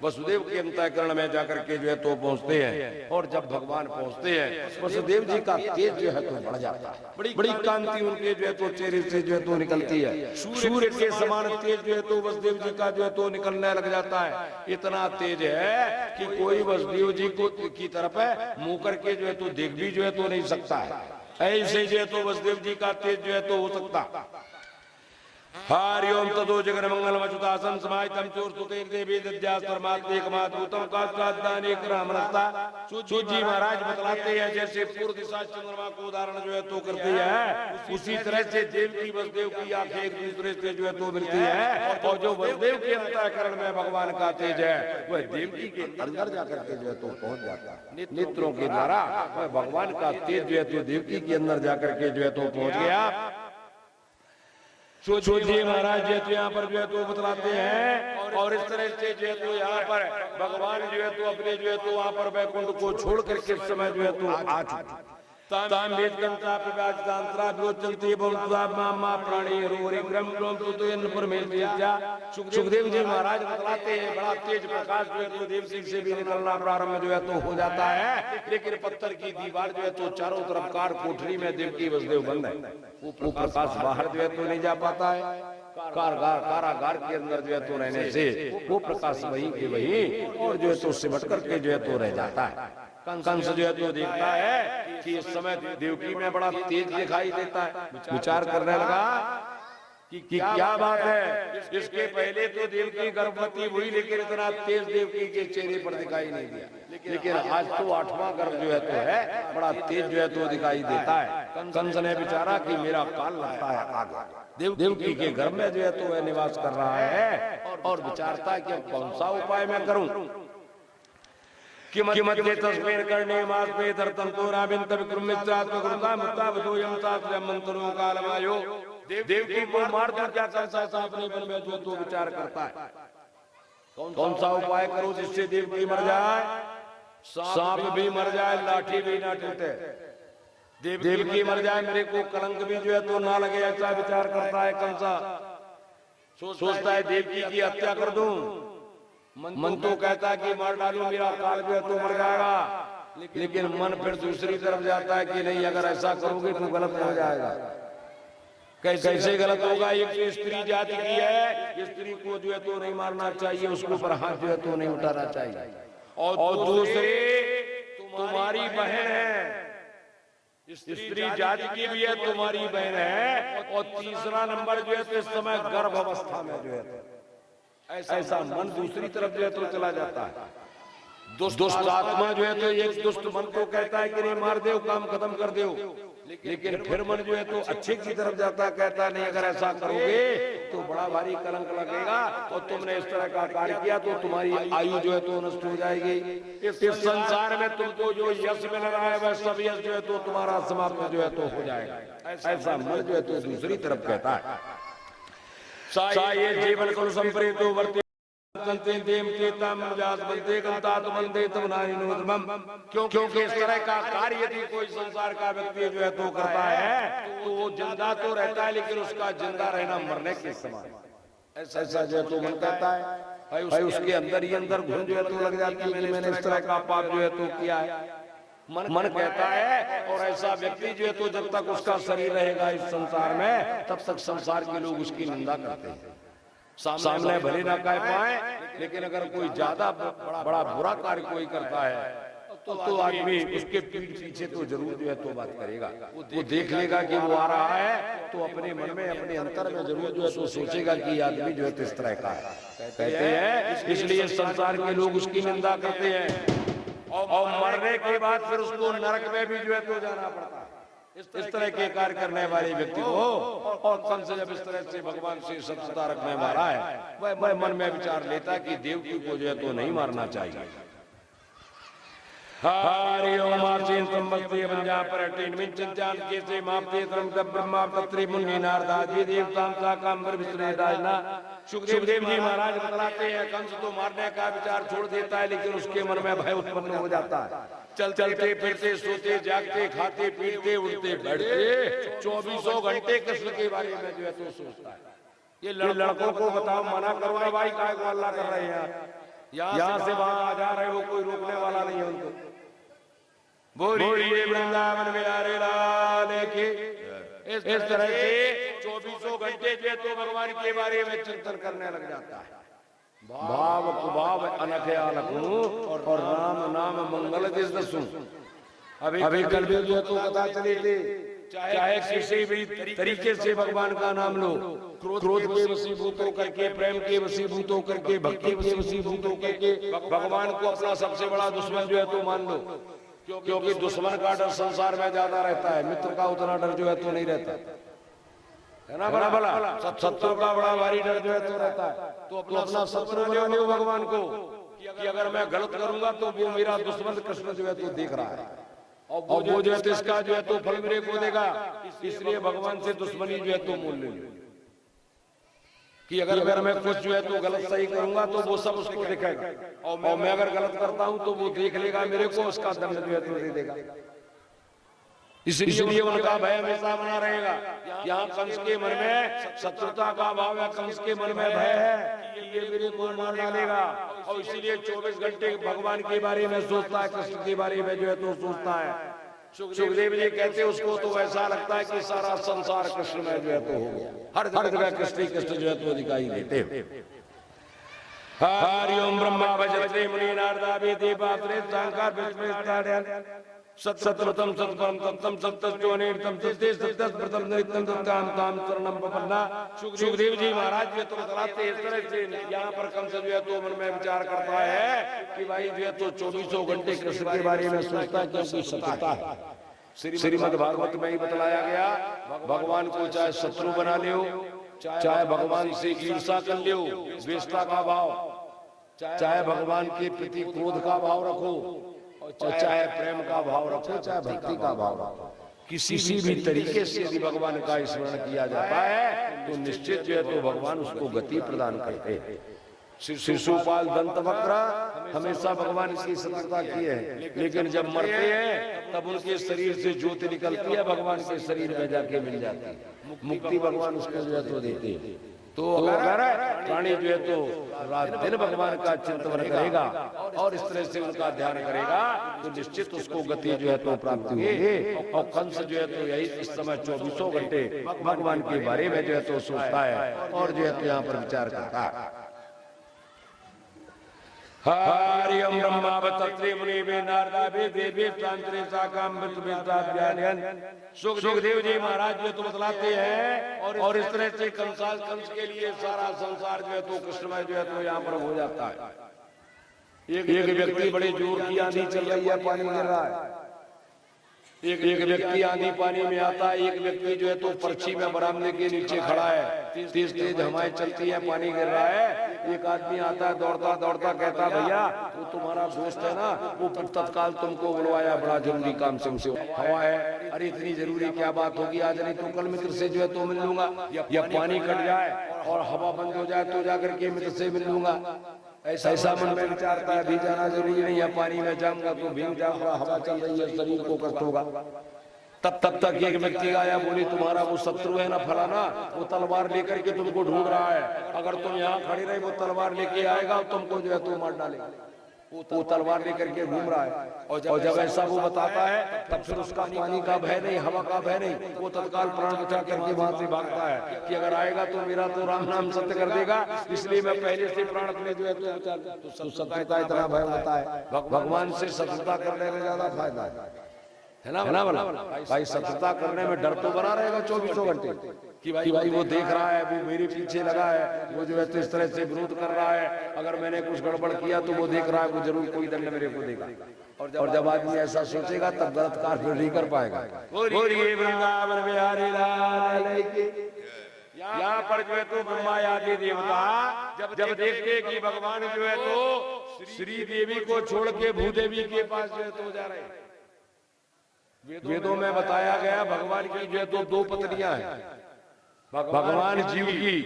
वसुदेव के अंतःकरण में जाकर के जो है तो पहुंचते हैं। और जब भगवान पहुंचते हैं, वसुदेव जी का तेज जो है तो बढ़ जाता है, बड़ी कांति उनके जो है तो चेहरे से जो है तो निकलती है। सूर्य के समान तेज जो है तो वसुदेव जी का जो है तो निकलने लग जाता है। इतना तेज है कि कोई वसुदेव जी को की तरफ मुंह करके जो है तो देख भी जो है तो नहीं सकता है। ऐसे जो है तो वसुदेव जी का तेज जो है तो हो सकता। हरि ओम तदो जगन मंगलम अच्युतासनं समाहितं चोरसुते देवी दद्यास्तरमात्मे एकमाद्भुतम कात्यादाने रामरस्ता। सूत जी महाराज बतलाते हैं जैसे पूर्व दिशा चंद्रमा को उदाहरण जो है तो करती है, उसी तरह से देवकी वसुदेव की आंखें एक दूसरे से जो है तो मिलती है। और जो वसुदेव के अंतःकरण में भगवान का तेज है, वह देवकी के अंदर जाकर के जो है तो पहुंच जाता है। नेत्रों के द्वारा वह भगवान का तेज जो है तो देवकी के अंदर जाकर के जो है तो पहुंच गया। जी महाराज जी तो यहाँ पर जो है तो बतलाते हैं। और इस तरह से जो है तो यहाँ पर भगवान जो है तो अपने जो है तो वहाँ पर वैकुंठ को छोड़ करके इस समय जो है तो आ चुके। सुखदेव जी महाराज बतलाते हैं बड़ा तेज प्रकाश जो है तो देवसी से भी निकलना प्रारंभ जो है तो हो जाता है। लेकिन पत्थर की दीवार जो है तो चारों तरफ कार कोठरी में देवकी वसुदेव बंद है, वो प्रकाश बाहर जो है तो नहीं जा पाता है। कारागार के अंदर जो है तो रहने से वो प्रकाश वही के वही और जो है तो सिमट करके जो है तो रह जाता है। कंस जो है तो देखता है कि इस समय देवकी में बड़ा तेज दिखाई देता है, विचार करने लगा कि क्या बात है। इसके पहले तो देवकी गर्भवती हुई, लेकिन इतना तेज देवकी के चेहरे पर दिखाई नहीं दिया। लेकिन आज तो 8वां गर्भ जो है तो है, बड़ा तेज जो है तो दिखाई देता है। कंस ने विचारा कि मेरा काल लगता है आगे, देवकी के गर्भ में जो है तो वह निवास कर रहा है। और विचारता कि कौन सा उपाय मैं करूं कि मध्य तस्मेर करने मास पे धरतम तो राबिंत विक्रमित्रात्म गुरुता मुक्ता बधोयम सात्य मंत्रों कालमायो। देवकी को मार कर क्या कंस ऐसा अपने मन में जो तो विचार करता है, कौन सा उपाय करूं जिससे देवकी मर जाए, सांप भी मर जाए, लाठी भी ना टूटे, देवकी मर जाए, मेरे को कलंक भी जो है तो ना लगे, ऐसा विचार करता है कंसा। सोचता है देवकी की हत्या कर दूं, मन तो कहता है कि मार डालूं, मेरा काल जो है तो मर जाएगा। लेकिन मन फिर दूसरी तरफ जाता है कि नहीं, अगर ऐसा करोगे तो गलत हो जाएगा। कैसे गलत होगा, एक तो स्त्री जाति की है, स्त्री को जो है तो नहीं मारना चाहिए, उसके ऊपर हाथ जो है तो नहीं उठाना चाहिए। और दूसरी तुम्हारी बहन है, स्त्री जाति की भी है, तुम्हारी बहन है। और तीसरा नंबर जो है तो इस समय गर्भ अवस्था में जो है ऐसा मन दूसरी तरफ जो है तो चला जाता है। दुष्ट आत्मा जो है तो एक दुष्ट मन को कहता है कि नहीं मार दो, काम खत्म कर दो। लेकिन फिर मन जो है तो अच्छे की तरफ जाता, कहता नहीं अगर ऐसा करोगे तो बड़ा भारी कलंक लगेगा, और तुमने इस तरह का कार्य किया तो तुम्हारी आयु जो है तो नष्ट हो जाएगी। इस संसार में तुमको जो यश मिल रहा है वह सब यश जो है तो तुम्हारा समाप्त जो है तो हो जाएगा। ऐसा मन जो है तो दूसरी तरफ कहता है। जीवन को संप्रेतो वर्ते क्योंकि इस तरह का कार्य यदि कोई संसार का व्यक्ति जो है तो करता है तो वो जिंदा तो रहता है, लेकिन उसका जिंदा रहना मरने के समान। ऐसा जो है तो मन कहता है, भाई उसके अंदर ही अंदर घुन जो है तो लग जाती है, मैंने इस तरह का पाप जो है तो किया है, मन कहता है। और ऐसा व्यक्ति जो है तो जब तक उसका शरीर रहेगा इस संसार में, तब तक संसार के लोग उसकी निंदा करते हैं, सामने भले ना कह पाए, लेकिन अगर कोई ज्यादा बड़ा बुरा कार्य कोई करता है तो आदमी उसके पीठ पीछे तो जरूर जो है तो बात करेगा। वो देख लेगा कि वो आ रहा है तो अपने मन में अपने अंतर में जरूर जो है तो सोचेगा कि आदमी जो है तो इस तरह का है, कहते हैं। इसलिए संसार के लोग उसकी निंदा करते हैं। और मरने के बाद फिर उसको नरक में भी जो है तो जाना पड़ता है। इस तरह के कार्य करने वाले व्यक्ति को और कंस जब इस तरह से भगवान से शत्रुता रखने वाला है, वह मन में विचार लेता कि देवकी को जो है तो नहीं मारना चाहिए। हरि ओम आसीन संवत्सरे पंजा परटेन मिन चिंतान के से मापते त्रम तब ब्रह्मा तत्री मुनि नारदादि देवतां सा कांबर विष्णु दाजना। सुखदेव जी महाराज बतलाते हैं कंस तो मारने का विचार छोड़ देता है, लेकिन उसके मन में भय उत्पन्न हो जाता है। चलते फिरते सोते जागते खाते पीते उठते बैठते 24 घंटे कृष्ण के बारे में जो है तो सोचता है। ये लड़कों को बताओ, मना करो ना भाई, काय को अल्लाह कर रहे हैं, यहाँ से वहां आ जा रहे हो, कोई रोकने वाला नहीं है उनको। बोलिए वृंदावन बिहारी लाल की। इस तरह से 24 घंटे जो है तो भगवान के बारे में चिंतन करने लग जाता है। भाव कुभाव अनख आलखू और राम नाम मंगल दिस दसू। अभी कल भी जो है तो पता चली थी, चाहे किसी भी तरीके से भगवान का नाम लो, क्रोध के वशीभूत होकर के, प्रेम के वशीभूत होकर के, भक्ति के वशीभूत होकर के भगवान को अपना सबसे बड़ा दुश्मन जो है तो मान लो, क्योंकि दुश्मन का डर संसार में ज्यादा रहता है, मित्र का उतना डर जो है तो नहीं रहता है ना। बड़ा भला शत्रु का बड़ा भारी डर जो है तो रहता है। तो अपना शत्रु बना लो भगवान को कि अगर मैं गलत करूंगा तो वो मेरा दुश्मन कृष्ण जो है तो देख रहा है और वो जो है तो इसका जो है तो फल मेरे को देगा। इसलिए भगवान से दुश्मनी जो है तो मोल ले लो कि अगर मैं कुछ जो है तो गलत सही करूंगा तो वो सब उसको दिखेगा, और मैं अगर गलत करता हूं तो वो देख लेगा मेरे को, उसका दंड जो है तो दे देगा। इसलिए उनका भय हमेशा बना रहेगा। यहाँ कंस के मन में शत्रुता का भाव है, कंस के मन में भय है कि ये मेरे को मार डालेगा, और इसीलिए 24 घंटे भगवान के बारे में सोचता है, कृष्ण के बारे में जो है तो सोचता है। सुखदेव जी कहते उसको तो ऐसा लगता है कि सारा संसार कृष्ण में जो है तो हो गया, हर जगह कृष्ण कृष्ण जो है तो दिखाई देते। हरि ओम ब्रह्मा वज्रते मुनि नारदा वेदे बात्रे शंकर विष्णु सत्सतम सत्परम तत्तम सत्तोनेतम सत्ते सत्तस प्रथम नित्यम तत्काम काम शरणम पपन्ना। सुखदेव जी महाराज ये तो बतलाते इस तरह से, यहाँ पर कंस जो है तो मन में विचार करता है कि भाई जो है तो 24 घंटे कृष्ण के बारे में सोचता है, क्योंकि सत्यता है। श्रीमद् भागवत में ही बतलाया गया, भगवान को चाहे शत्रु बना लो, चाहे भगवान से ईर्षा कर लो, द्वेषता का भाव, चाहे भगवान के प्रति क्रोध का भाव रखो, और चाहे प्रेम का भाव रखो, चाहे भक्ति का भाव रखो, किसी भी तरीके से यदि भगवान का स्मरण किया जाता है तो निश्चित जो है तो भगवान उसको गति प्रदान करते हैं। शिशुपाल दंतवक्र हमेशा भगवान की सतर्कता की है, लेकिन जब मरते हैं तब उनके शरीर से ज्योति निकलती है, भगवान के शरीर में जाके मिल जाती है, मुक्ति भगवान उसको जो है तो देते हैं। तो अगर प्राणी जो है तो रात दिन भगवान का चिंतन करेगा और इस तरह से उनका ध्यान करेगा तो निश्चित उसको गति जो है तो प्राप्ति होगी। और कंस जो है तो यही इस समय 24 घंटे भगवान के बारे में जो है तो सोचता है और जो है तो यहाँ पर विचार करता है। हरि ओम ब्रह्मा वत्रे मुनि नारदा वेदे शांतरे साकाम विद्यान। सुखदेव जी महाराज जो तो बतलाते हैं और इस तरह से कंस के लिए सारा संसार जो है तो कृष्णमय जो है तो यहाँ पर हो जाता है। एक व्यक्ति बड़े जोर की आंधी चल रही है, पानी गिर रहा है, एक व्यक्ति आंधी पानी में आता है, एक व्यक्ति जो है तो पर्ची में बरामदे के नीचे खड़ा है, तेज तेज हवाएं चलती है, पानी गिर रहा है। एक आदमी आता है दौड़ता दौड़ता, कहता भैया वो तुम्हारा दोस्त है ना, वो तत्काल तुमको बुलवाया, बड़ा जरूरी काम से उसे हवा है। अरे इतनी जरूरी क्या बात होगी, आज नहीं तो कल मित्र से जो है तो मिल लूंगा, या पानी कट जाए और हवा बंद हो जाए तो जाकर के मित्र से मिल लूंगा। ऐसा मन में विचारता है, भी जाना जरूरी नहीं है, पानी में जाऊंगा तो भीग जाऊंगा, हवा चल रही है, शरीर को कष्ट होगा। तब तक एक व्यक्ति आया, बोले तुम्हारा वो शत्रु है ना फलाना, वो तलवार लेकर के तुमको ढूंढ रहा है, अगर तुम यहाँ खड़े रहे वो तलवार लेके आएगा और तुमको जो है तो मार डालेगा। वो तलवार लेकर के घूम रहा है, और जब ऐसा वो बताता है तब फिर उसका पानी का भय नहीं, हवा का भय नहीं, वो तत्काल प्राण बचा करके वहां से भागता है कि अगर आएगा तो मेरा तो राम नाम सत्य कर देगा, इसलिए मैं पहले से प्राण अपने जो है तो शत्रुता इतना भय होता है। भगवान से शत्रुता करने में ज्यादा फायदा है। है ना बोला भाई, सतर्कता करने में डर तो बना रहेगा 24 घंटे कि भाई वो देख रहा है, वो मेरे पीछे लगा है, वो जो है तो इस तरह से विरोध कर रहा है, अगर मैंने कुछ गड़बड़ किया तो वो देख रहा है, वो जरूर कोई दंड मेरे को देगा। और जब आदमी ऐसा सोचेगा तब गलत कार्य नहीं कर पाएगा। वृंदावन बिहारी लाल की। यहाँ पर जो है तो ब्रह्मा आदि देवता जब देखते कि भगवान जो है तो श्री देवी को छोड़ के भूदेवी के पास जो है तो जा रहे हैं। वेदों में बताया गया भगवान की जो है तो 2 पत्नियां हैं भगवान जीव की,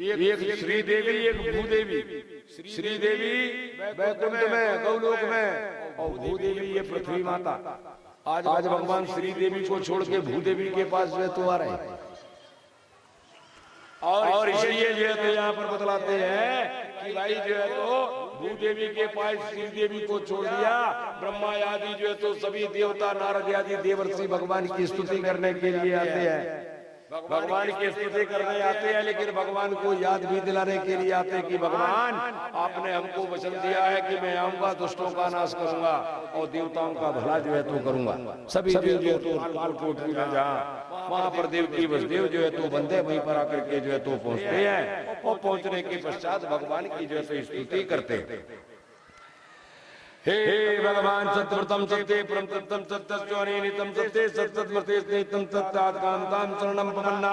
एक श्री देवी एक भूदेवी। श्री देवी वैकुंठ में गौलोक में और भूदेवी ये पृथ्वी माता। आज भगवान श्री देवी को छोड़ के भूदेवी के पास जो है तो आ रहे हैं। और इसलिए जो है तो यहाँ पर बतलाते हैं कि भाई जो है तो भूदेवी के पास श्री देवी को छोड़ दिया। ब्रह्मा आदि जो है तो सभी देवता नारद आदि देवर्षि भगवान की स्तुति करने के लिए आते हैं, भगवान की स्तुति करने आते हैं, लेकिन भगवान को याद भी दिलाने के लिए आते हैं कि भगवान आपने हमको वचन दिया है कि मैं आऊंगा, दुष्टों का नाश करूंगा और देवताओं का भला जो है तो करूंगा। सभी जो है तो कालकोटरी में जहाँ वहां पर देव की वसुदेव जो है तो बंदे वहीं पर आकर के जो है तो पहुंचते हैं और पहुंचने के पश्चात भगवान की जो है तो स्तुति करते हैं। हे भगवान सत्यव्रतम सत्य परम तत्तम सत्यस्योनितम सत्य सत्यवर्ते स्नेहितम सत्यात्कांताम शरणम पवन्ना।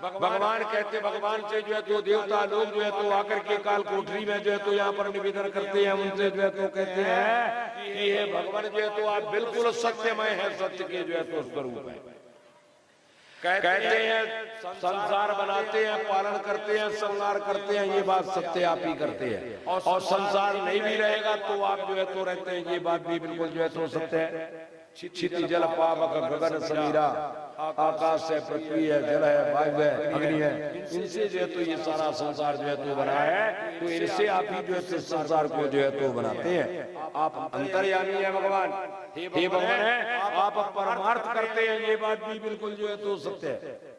भगवान कहते, भगवान से जो है तो देवता लोग जो है तो आकर के काल कोठरी में जो है तो यहाँ पर निवेदन करते हैं, उनसे जो है तो कहते हैं कि हे भगवान जो है तो आप बिल्कुल सत्यमय है, सत्य के जो है तो स्वरूप है। कहते हैं संसार बनाते हैं, पालन करते हैं, संहार करते हैं, ये बात सत्य आप ही करते हैं। और संसार नहीं भी रहेगा तो आप जो है तो रहते हैं, ये बात भी बिल्कुल जो है तो सत्य है। क्षिति जल पावक गगन समीरा, आकाश है, पृथ्वी है, जल है, वायु है, अग्नि है, इनसे जो है तो ये सारा संसार जो है तो बना है। तो इनसे आप ही जो है तो संसार को जो है तो बनाते हैं। आप अंतर्यामी है भगवान, हे भगवान है, आप परमार्थ करते हैं, ये बात भी बिल्कुल जो है तो सत्य है।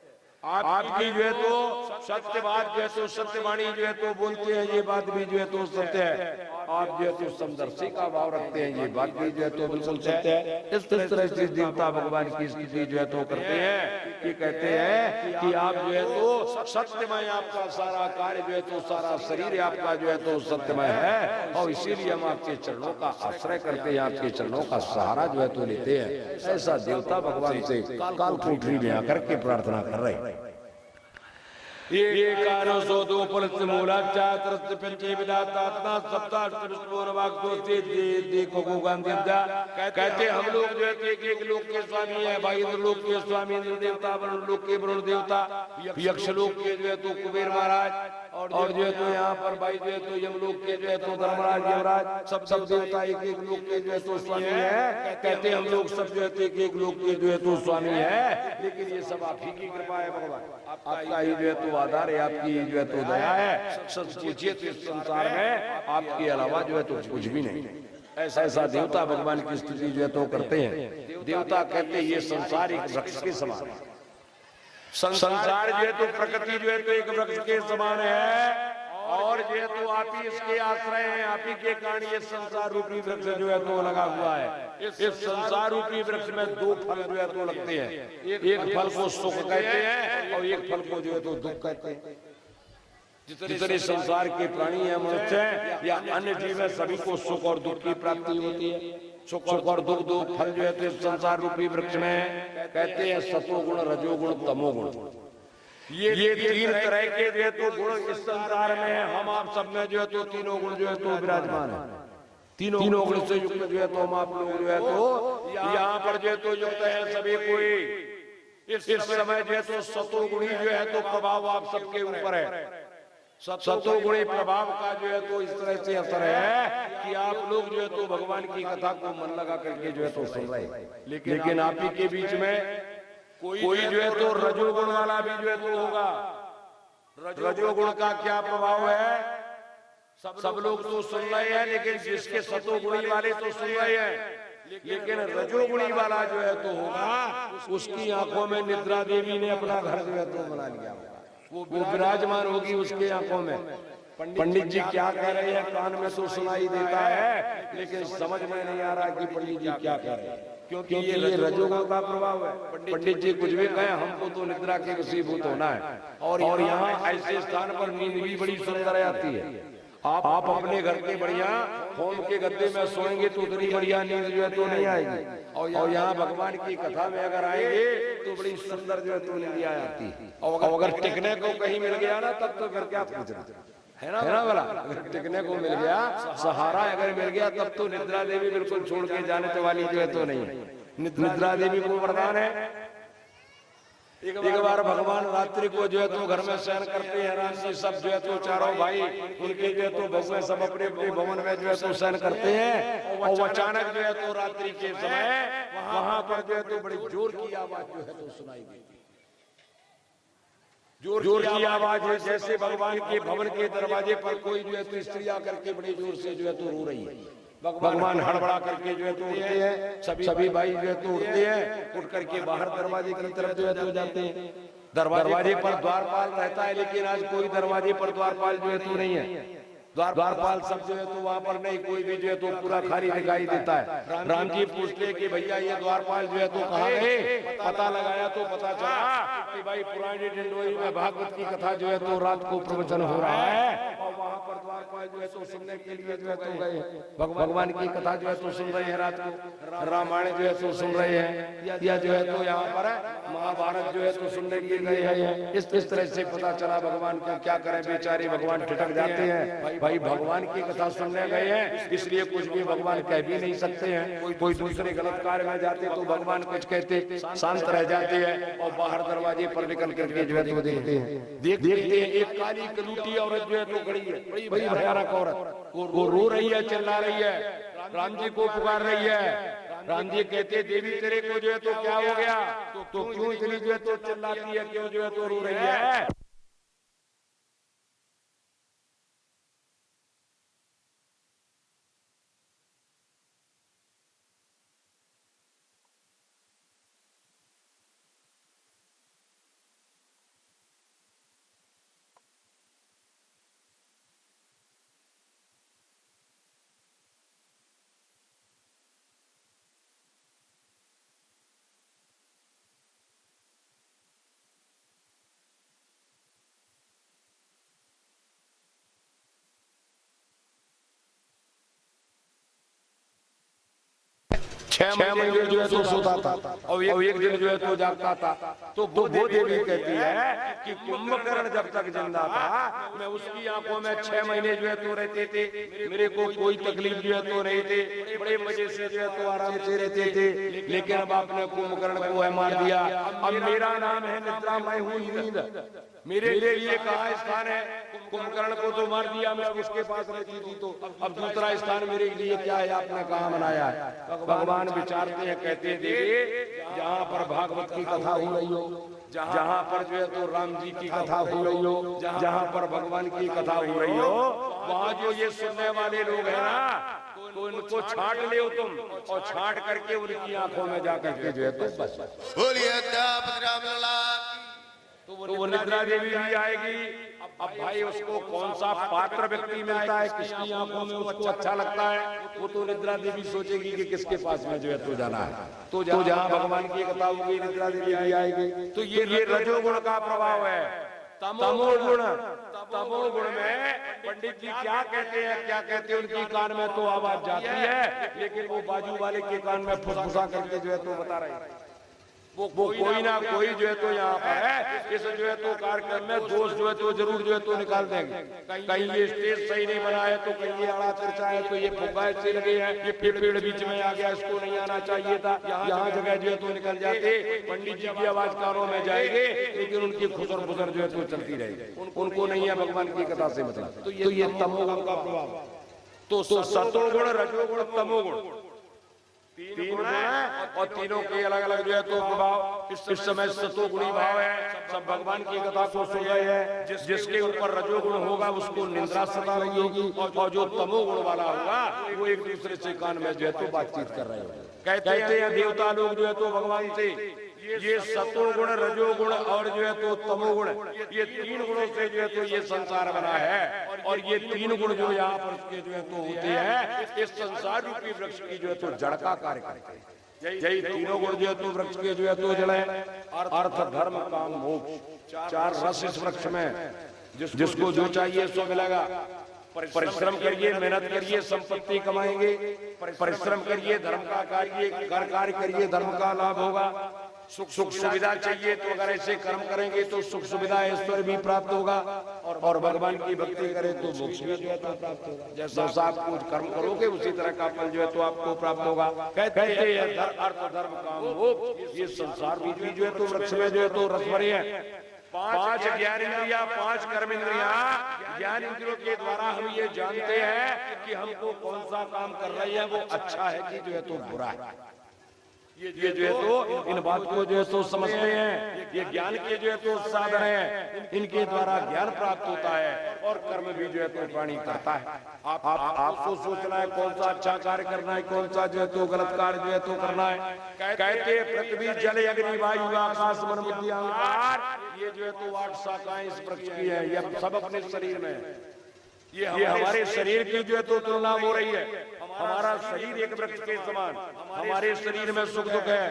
आपकी जो है तो सत्य बात जो है तो सत्यवाणी जो है तो बोलते हैं, ये बात भी जो है तो सत्य है। आप जो है तो समदर्शी का भाव रखते हैं, ये बात भी जो है तो बिल्कुल सत्य है। इस तरह से देवता भगवान की स्तुति जो है तो करते हैं कि कहते हैं कि आप जो है तो सत्यमय, आपका सारा कार्य जो है तो सारा शरीर आपका जो है तो सत्यमय है और इसीलिए हम आपके चरणों का आश्रय करते हैं, आपके चरणों का सहारा जो है तो लेते हैं। ऐसा देवता भगवान से काल कोठरी में आकर के प्रार्थना कर रहे हैं। ये कानो सो दो पुलिस मूलाचा तरस पंचे विदातात्मा सप्ताह वाक्योस्ते देखो को गांधीजा। कहते हम लोग जो है एक लोक के स्वामी है, भाई इंद्र लोक के स्वामी इंद्र देवता, वरुण लोक के वरुण देवता, यक्ष लोक के जो है तो कुबेर महाराज, और जो है तो यहाँ पर भाई जो है तो यमलोक के जो है तो धर्मराज यमराज, सब देवता एक लोक के जो है तो स्वामी है। कहते हम लोग सब जो है तो एक लोक के जो है तो स्वामी है, लेकिन ये सब आप ही की कृपा है भगवान, आपका ही जो है तो आधार है, आपकी जो है तो दया है। सच पूछिए तो इस संसार में आपके अलावा जो है तो कुछ भी नहीं। ऐसा देवता भगवान की स्तुति जो है तो करते हैं। देवता कहते हैं ये संसार एक वृक्ष के समान है, संसार जो है तो प्रकृति जो है तो एक वृक्ष के समान है और जो है तो आप ही इसके आश्रय हैं, आप ही के कारण ये संसार रूपी वृक्ष जो है तो लगा हुआ है। इस संसार रूपी वृक्ष में 2 फल जो है तो लगते हैं, एक फल को सुख कहते हैं और एक फल को जो है तो दुख कहते हैं। जितने संसार के प्राणी है, मनुष्य है या अन्य जीव है, सभी को सुख और दुख की प्राप्ति होती है। सुख और दुख 2 फल जो है तो इस संसार रूपी वृक्ष में कहते हैं सतोगुण, रजोगुण, तमोगुण। ये 3 तरह के जो है तो गुण इस संसार में है। हम आप सब में जो है तो 3 गुण जो है तो विराजमान है। तीनों गुण से युक्त जो है तो हम आप लोग जो है तो यहाँ पर जो है तो युक्त है सभी कोई। इस समय जो है तो सतोगुणी जो है तो प्रभाव आप सबके ऊपर है। सतोगुणी प्रभाव का जो है तो इस तरह से असर है कि आप लोग जो है तो भगवान की कथा को मन लगा करके जो है तो सुन रहे हैं, लेकिन आप ही के बीच में कोई जो है तो रजोगुण वाला भी जो है तो होगा। रजोगुण का क्या प्रभाव है? सब लोग तो सुन रहे हैं, लेकिन जिसके सतोगुणी वाले तो सुन रहे हैं, लेकिन रजोगुणी वाला जो है तो होगा, उसकी आंखों में निद्रा देवी ने अपना घर जो है तो बना लिया, वो विराजमान होगी उसके आंखों में। पंडित जी क्या कह रहे हैं कान में तो सुनाई देता है, लेकिन समझ में नहीं आ रहा कि पंडित जी क्या कह रहे हैं, क्योंकि ये रजोगुण का प्रभाव है। पंडित जी कुछ भी कहें, हमको तो निद्रा के वशीभूत होना है। और यहाँ ऐसे स्थान पर नींद भी बड़ी सुंदर आती है। आप अपने घर के बढ़िया होम के गद्दे में सोएंगे तो उतनी बढ़िया नींद जो है तो नहीं आएगी, और यहाँ भगवान की कथा में अगर आएंगे तो बड़ी सुंदर जो है तो नींद आती है। और अगर टिकने को कहीं मिल गया ना, तब तो फिर क्या पूछना है ना वाला। अगर टिकने को मिल गया, सहारा अगर मिल गया, तब तो निद्रा देवी बिल्कुल छोड़ के जाने वाली जो है तो नहीं है। निद्रा देवी को वरदान है। एक बार भगवान रात्रि को जो है तो घर में शयन करते हैं। राम जी सब जो है तो चारों भाई उनके जो है तो बहुएं सब अपने अपने भवन में जो है तो शयन करते हैं। और अचानक जो है तो रात्रि के समय वहां पर जो है तो बड़ी जोर की आवाज जो है तो सुनाई दी। जोर की आवाज है, जैसे भगवान के भवन के दरवाजे पर कोई जो है तो स्त्री आकर के बड़ी जोर से जो है तो रो रही है। भगवान हड़बड़ा करके जो है तो उठते हैं। सभी भाई जो है तो उठते हैं, उठ करके बाहर दरवाजे की तरफ जो है तो जाते हैं। दरवाजे पर द्वारपाल रहता है, लेकिन आज कोई दरवाजे पर द्वारपाल जो है तो नहीं है। द्वारपाल सब जो है तो वहाँ पर नहीं, कोई भी जो है तो पूरा खाली दिखाई देता है। राम जी पूछते कि भैया ये द्वारपाल जो है तो कहाँ गए? पता लगाया तो पता चला कि भाई पुरानी डिंडोरी में भागवत की कथा जो है तो रात को प्रवचन हो रहा है, और वहाँ पर द्वारपाल जो है तो सुनने के लिए जो है तो गए। भगवान की कथा जो है तो सुन रहे हैं, रात को रामायण जो है तो सुन रहे हैं, या जो है तो यहाँ पर महाभारत जो है तो सुनने के लिए गए हैं। इस तरह से पता चला। भगवान को क्या करें, बेचारे भगवान ठिठक जाते हैं। भाई भगवान की कथा सुनने गए हैं, इसलिए कुछ भी भगवान कह भी नहीं सकते हैं। कोई दूसरे गलत कार्य में जाते तो भगवान कुछ कहते, शांत रह जाते हैं। और बाहर दरवाजे पर निकल करके जो है तो देखते हैं एक काली कलूटी औरत जो है तो खड़ी है, बड़ी भयानक औरत। वो रो रही है, चिल्ला रही है, राम जी को पुकार रही है। राम जी कहते देवी तेरे को जो है तो क्या हो गया, तो क्यों इतनी जो है तो चिल्लाती है, क्यों जो है तो रो रही है? छह महीने जो है तो सोता था, और एक दिन जो है तो जागता था। तो वो देवी कहती है कि कुंभकर्ण जब तक जिंदा था, मैं उसकी आंखों में 6 महीने जो है तो रहते थे। मेरे को कोई तकलीफ जो है तो नहीं थे, बड़े मजे से जो है तो आराम से रहते थे। लेकिन अब आपने कुंभकर्ण को मार दिया। अब मेरा नाम है निद्रा, मैं हूँ नींद। मेरे लिए कहाँ स्थान है? कुंभकर्ण को तो मार दिया, मैं उसके पास रहती थी, तो अब दूसरा स्थान मेरे लिए क्या है? आपने कहाँ बनाया है? भगवान विचारते हैं, कहते हैं देवी जहाँ पर भागवत की कथा हो रही हो, जहाँ पर जो है तो राम जी की कथा हो रही हो, जहाँ पर भगवान की कथा हो रही हो, वहाँ जो ये सुनने वाले लोग हैं ना, तो इनको छांट ले तुम, और छांट करके उनकी आंखों में जाकर के जो है तो बस तो वो निद्रा देवी भी आएगी। अब भाई उसको कौन सा पात्र व्यक्ति मिलता है, किसकी आंखों में उसको अच्छा लगता है, वो तो निद्रा देवी सोचेगी कि किसके पास में जो है तो जाना है। तो जहाँ भगवान की कथा होगी निद्रा देवी भी आएगी। तो ये रजोगुण का प्रभाव है। तमोगुण में पंडित जी क्या कहते हैं, क्या कहते हैं, उनकी कान में तो आवाज जाती है, लेकिन वो बाजू वाले के कान में फुसफुसा करके जो है तो बता रहे हैं। वो कोई ना कोई जो है तो यहाँ पर है, इस जो है तो कार्यक्रम में दोष जो है तो जरूर जो है तो निकाल देंगे। कहीं ये स्टेज सही नहीं बना है, तो कहीं ये आड़ा तिरछा है, तो ये फुग्गा से लगे हैं, ये पेड़ बीच में आ गया, इसको नहीं आना चाहिए था, यहाँ जगह जो है तो निकल जाते। पंडित जी की आवाज कानों में जाएगी, लेकिन उनकी खुसर फुसर जो है तो चलती रहेगी। उनको नहीं है भगवान की कथा से मतलब। तो ये तमोगुण का प्रभाव। तो सतोगुण, रजोगुण, तमोगुण तीन गुण है, और तीनों के अलग अलग जो है तो प्रभाव। इस समय सतोगुणी भाव है, सब भगवान की कथा को सुन रहे हैं। जिसके ऊपर रजोगुण होगा उसको निंद्रा सता रही होगी, और जो तमोगुण वाला होगा वो एक दूसरे से कान में जो है तो बातचीत कर रहे होंगे। कहते हैं देवता लोग जो है तो भगवान से, ये सतोगुण, रजोगुण और जो है तो तमोगुण, ये 3 गुणों से जो है तो ये संसार बना है। और ये तीन गुण जो यहाँ पर उसके जो है तो होते हैं, इस संसार रूपी वृक्ष की जो है तो जड़ का कार्य करते हैं। यही तीनों गुण जो है तो वृक्ष के जो है तो जड़ है, अर्थ धर्म काम मोक्ष, चार रस इस वृक्ष में। जिसको जो चाहिए सो मिलेगा। परिश्रम करिए, मेहनत करिए, संपत्ति कमाएंगे। परिश्रम करिए, धर्म का कार्य करिए, धर्म का लाभ होगा। सुख सुविधा चाहिए तो अगर ऐसे कर्म करेंगे तो सुख सुविधा ऐश्वर्य भी प्राप्त होगा, और भगवान की भक्ति करें तो मोक्ष भी जो है तो प्राप्त होगा। जैसा आप कुछ कर्म करोगे उसी तरह का फल जो है तो आपको प्राप्त होगा। कहते हैं अर्थ धर्म काम मोक्ष, ये संसार भी जो है तो वृक्ष में जो है तो रस भरे हैं। 5 ज्ञान इंद्रिया, 5 कर्म इंद्रिया। ज्ञान इंद्रियों के द्वारा हम ये जानते हैं कि हमको कौन सा काम कर रही है वो अच्छा है कि जो है तो बुरा है। ये जो है तो इन बात को जो है तो समझते हैं। ये ज्ञान के जो है तो साधन है, इनके द्वारा ज्ञान प्राप्त होता है और कर्म भी जो है तो प्राणी करता है। आपको सोचना है कौन सा अच्छा कार्य करना है, कौन सा जो है तो गलत कार्य जो है तो करना है। कहते पृथ्वी जल अग्नि वायु आकाश मन बुद्धि अहंकार, ये जो है तो 8 शाखाएं इस वृक्ष की है। ये सब अपने शरीर में, ये हमारे शरीर की जो है तो तुलना हो रही है। हमारा शरीर एक वृक्ष के समान, हमारे शरीर में सुख दुख है,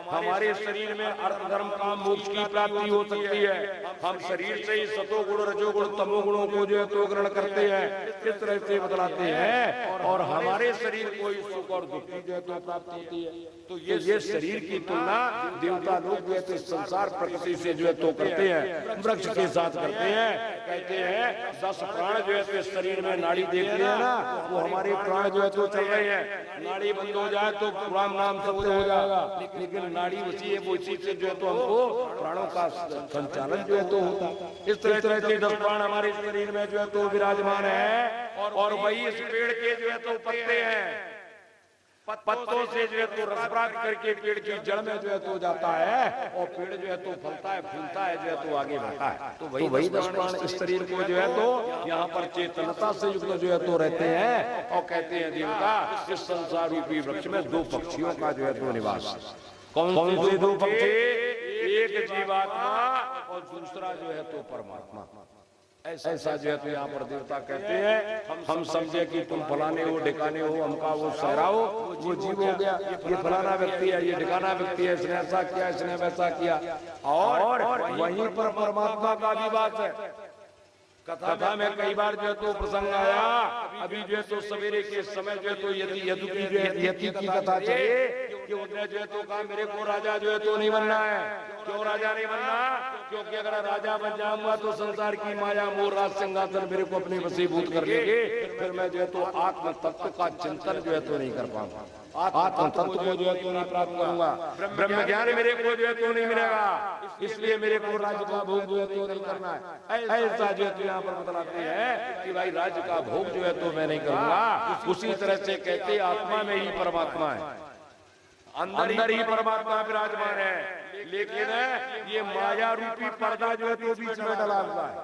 हमारे शरीर में अर्थ धर्म काम मोक्ष की प्राप्ति हो सकती है। हम शरीर से ही सतोगुण रजोगुण तमोगुणों को जो है तो ग्रहण करते हैं, इस तरह से बतलाते हैं। और हमारे शरीर को ही सुख और दुख की जो है तो प्राप्त होती है। तो ये शरीर की तुलना देवता लोग जो है तो संसार प्रकृति से जो है तो करते हैं, वृक्ष के साथ करते हैं। कहते हैं 10 प्राण जो है तो शरीर में नाड़ी देखते हैं ना, वो हमारे प्राण जो है तो चल रहे हैं। नाड़ी बंद हो जाए तो राम नाम सत्य हो जाएगा, लेकिन नाड़ी उसी है, वो इसी से जो है तो हमको प्राणों का संचालन जो है तो होता। इस तरह से 10 प्राण हमारे शरीर में जो है तो विराजमान है। और वही इस पेड़ के जो है तो पत्ते हैं, पत्तों से जो है तो रस प्राप्त करके पेड़ की जड़ में जो है तो जाता है, और पेड़ जो है तो फलता है, फूलता है, जो है तो आगे बढ़ता है। तो वही 10 प्राण इस शरीर को जो है तो यहाँ पर चेतनता से युक्त जो है तो रहते हैं। और कहते हैं देवता इस संसार रूपी वृक्ष में 2 पक्षियों का जो है तो निवास। कौन से 2 पक्षी? एक जीवात्मा और दूसरा जो है तो परमात्मा। ऐसा जो है तो यहाँ पर देवता कहते हैं हम समझे कि तुम फलाने हो, ढिकाने हो, हमका वो सहरा हो, वो जीव हो गया, ये फलाना व्यक्ति है, ये ढिकाना व्यक्ति है, इसने ऐसा किया, इसने वैसा किया। और वहीं पर परमात्मा का भी बात है। कथा में कई बार जो है तो प्रसंग आया। अभी जो है तो सवेरे के समय जो है तो यति की कथा चाहिए कि उसने जो है तो कहा मेरे को राजा जो है तो नहीं बनना है। क्यों राजा नहीं बनना? क्योंकि अगर राजा बन जाऊंगा तो संसार की माया मोह राज सिंहासन मेरे को अपने वशीभूत कर लेंगे, फिर मैं जो है तो आत्म तत्व का चिंतन जो है तो नहीं कर पाऊंगा, आत्म तत्व को जो है तो नहीं प्राप्त करूंगा, ब्रह्म ज्ञान मेरे को जो है तो नहीं मिलेगा। इसलिए मेरे को राज्य का भोग जो है तो नहीं करना है। ऐसा जो है तो यहाँ पर बतलाते हैं कि भाई राज्य का भोग जो है तो मैं नहीं करूंगा। उसी तरह से कहते आत्मा में ही परमात्मा है, अंदर ही परमात्मा विराजमान है, लेकिन ये माया रूपी पर्दा जो है तो बीच में डला हुआ है।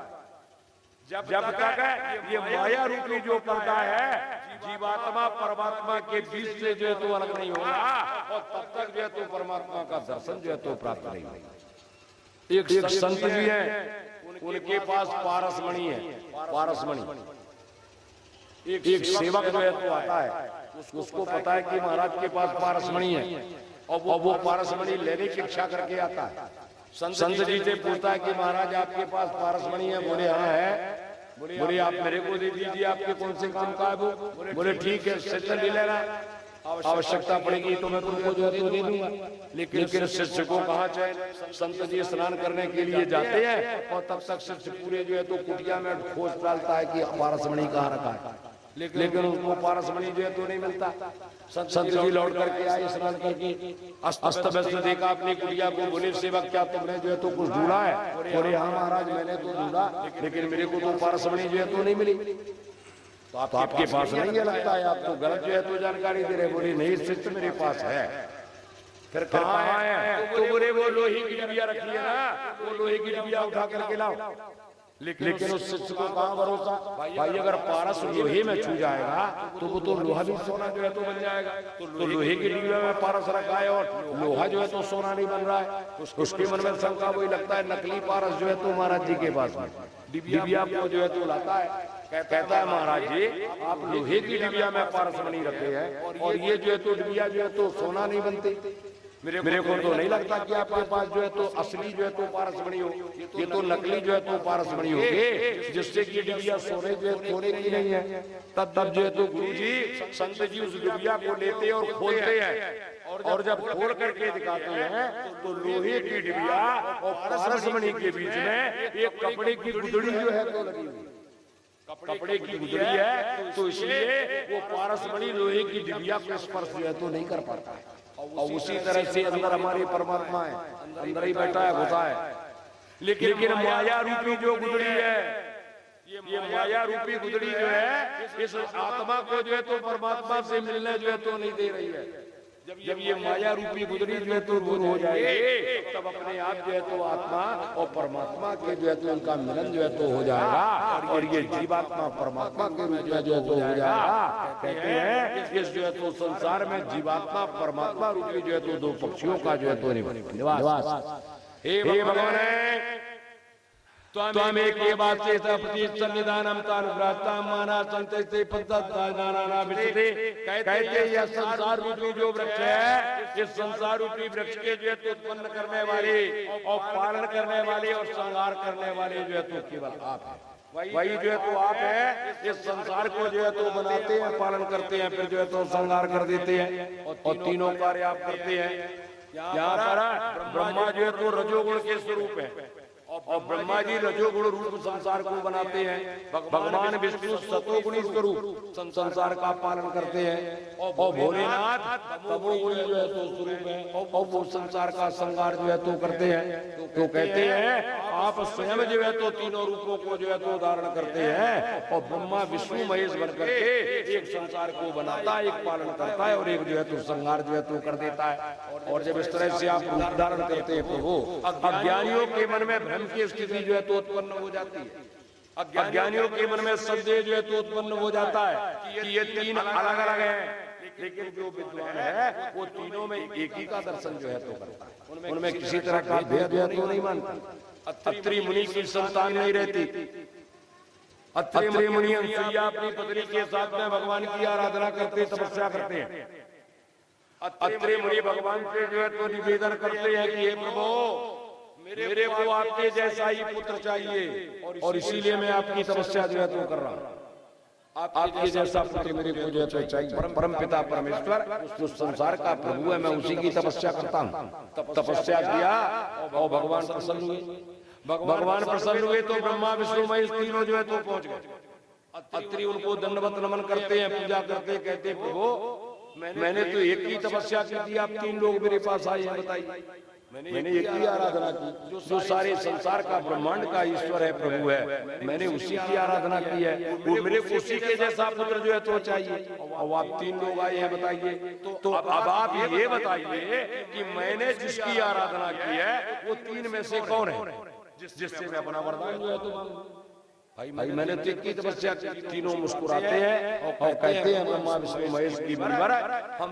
जब तक ये माया रूपी जो पर्दा है जीवात्मा परमात्मा के बीच से जो है तो अलग नहीं होगा, और तब तक जो है तो परमात्मा का दर्शन जो है तो प्राप्त नहीं होगा। एक संत जी हैं, उनके पास पारसमणि है, पारसमणि। एक सेवक जो है तो आता है, उसको पता है कि महाराज के पास पारसमणि है, और वो पारसमणि लेने की इच्छा करके आता है। संत जी से पूछता है कि महाराज आपके पास पारसमणि है? बोले हाँ है। बोले आप मेरे को दे दीजिए, आपके कौन से काम का है वो? बोले ठीक है, शिष्य ले लेना, आवश्यकता पड़ेगी तो मैं तुमको जो है तो दे दूंगा। लेकिन शिष्य को कहाँ चाहे, संत जी स्नान करने के लिए जाते हैं, और तब तक शिष्य पूरे जो है तो कुटिया में खोज डालता है कि पारसमणि कहाँ रखा है, लेकिन उसको पारसमणि जो है तो नहीं मिलता। संत जी लौट करके आए स्नान करके, अस्त व्यस्त देखा अपनी कुटिया को। बोले सेवक क्या तुमने जो है तो कुछ ढूंढा है? बोले हाँ महाराज मैंने तो ढूंढा, लेकिन मेरे को तो पारसमणि जो है तो नहीं मिली। तो आपके पास नहीं है लगता है, आप तो गलत जो है तो जानकारी दे रहे। बोले नहीं शिष्य मेरे पास है। फिर कहाँ है? तो बोले वो लोहे की डिबिया रखी है ना, वो लोहे की डिबिया उठा करके लाओ। लेकिन उस शिष्य को कहाँ भरोसा? भाई अगर पारस लोहे में छू जाएगा तो वो तो लोहा भी सोना जो है तो बन जाएगा। तो लोहे की डिबिया में पारस रखा है और लोहा जो है तो सोना नहीं बन रहा है। उसके मन में शंका वही लगता है नकली पारस जो है तो महाराज जी के पास में डिबिया को जो है तो लाता है। कहता है महाराज जी आप लोहे की डिबिया में पारसमणि रखे हैं और ये जो है तो डिबिया जो है तो सोना नहीं बनते। मेरे को तो नहीं लगता कि आपके पास जो है तो असली जो है तो पारसमणि हो, ये तो नकली जो है तो पारसमणि होगी, जिससे कि डिबिया सोने जो है सोने की नहीं है। तब जो है तो गुरुजी संत जी उस डिबिया को लेते और खोलते हैं और जब खोल करके दिखाते हैं तो लोहे की डिबिया और पारसमणि के बीच में एक कपड़े की गुदड़ी जो है तो लगी हुई, कपड़े की गुदड़ी है, तो इसलिए वो पारसमणि लोहे की डिबिया को स्पर्श जो है तो नहीं कर पाता है। और उसी तरह से अंदर हमारे परमात्मा है, अंदर ही बैठा है, घुसा है, लेकिन माया रूपी जो गुदड़ी है, ये माया रूपी गुदड़ी जो है इस आत्मा को जो है तो परमात्मा से मिलने जो है तो नहीं दे रही है। जब ये माया रूपी गुदड़ी जो है तो दूर हो जाएगी तब अपने आप जो है तो आत्मा और परमात्मा के जो है तो उनका मिलन जो है तो हो जाएगा और ये जीवात्मा परमात्मा के रूप में जो है तो हो जाएगा। कहते हैं इस जो है तो संसार में जीवात्मा परमात्मा रूपी जो है तो दो पक्षियों का जो है तो निवास। हे भगवान त्वम एक बात से तपति सन्निधानम तानुग्रहता माना संतते पद्धतानाना विचते। कहते यह संसार रूपी जो वृक्ष है, इस संसार रूपी वृक्ष के जो है तो उत्पन्न करने वाले और पालन करने वाले और संहार करने वाले जो है तो केवल आप है। वही जो है तो आप है, इस संसार को जो है तो बनाते हैं, पालन करते हैं, फिर जो है तो संहार कर देते हैं और तीनों कार्य आप करते हैं। यहाँ पर ब्रह्मा जो है तो रजोगुण के स्वरूप है और ब्रह्मा जी रजोगुण रूप संसार को बनाते हैं। भगवान विष्णु सतोगुणी स्वरूप संसार का पालन करते हैं और भोलेनाथ तमोगुणी जो है तो स्वरूप है और वो संसार का संहार जो है तो करते हैं। तो कहते हैं आप स्वयं जो है तो तीनों रूपों को जो है तो धारण करते हैं और ब्रह्मा विष्णु महेश बनकर के एक संसार को बनाता है, एक पालन करता है और एक जो है तो संहार जो है तो कर देता है। और जब इस तरह से आप रूप धारण करते हैं प्रभु, अज्ञानियों के मन में भ्रम की स्थिति जो है तो उत्पन्न हो जाती है। अज्ञानियों के मन में संदेह जो है तो उत्पन्न हो जाता है कि ये तीन अलग अलग हैं, लेकिन जो विद्वान है वो तीनों में एक ही का दर्शन जो है तो करता है, उनमें किसी तरह का भेद जो है तो नहीं मानता। अत्रि मुनि की संतान नहीं रहती। अत्रि मुनि अनुसुईया अपनी पत्नी के साथ में भगवान की आराधना करते, तपस्या करते हैं। अत्रि मुनि भगवान से जो है तो निवेदन करते हैं कि हे प्रभु मेरे को आपके जैसा ही पुत्र चाहिए और इसीलिए मैं आपकी तपस्या जो है तो कर रहा हूँ। आपके जैसा पुत्र मेरे को जो है तो चाहिए। परम पिता परमेश्वर जो संसार का प्रभु है, मैं उसी की तपस्या करता हूँ। तपस्या किया और भगवान प्रसन्न हुए। भगवान प्रसन्न हुए तो ब्रह्मा विष्णु महेश तीनों जो है तो पहुंच गए। अत्रि उनको दंडवत नमन करते हैं, पूजा करते, कहते प्रभु मैंने तो एक ही तपस्या की थी, आप तीन लोग मेरे पास आए हैं, बताइए। मैंने एक ही आराधना की, जो सारे संसार का ब्रह्मांड का ईश्वर है, प्रभु है, मैंने उसी की आराधना की है। वो मेरे को उसी के जैसा पुत्र जो है तो चाहिए और आप तीन लोग आए हैं, बताइए। तो अब आप ये बताइए कि मैंने जिसकी आराधना की है वो तीन में से कौन है जिससे मैं अपना वरदान जो है तो मांगू। भाई मैंने तो की तपस्या की। तीनों मुस्कुराते हैं और कहते हैं ब्रह्मा विष्णु महेश की मुनिवर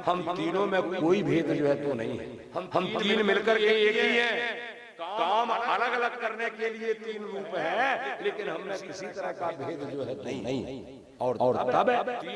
हम तीनों में कोई भेद जो है तो नहीं है, हम तीन मिलकर के एक ही हैं। काम अलग अलग करने के लिए तीन रूप है, लेकिन हमने किसी तरह का भेद जो है नहीं। और तब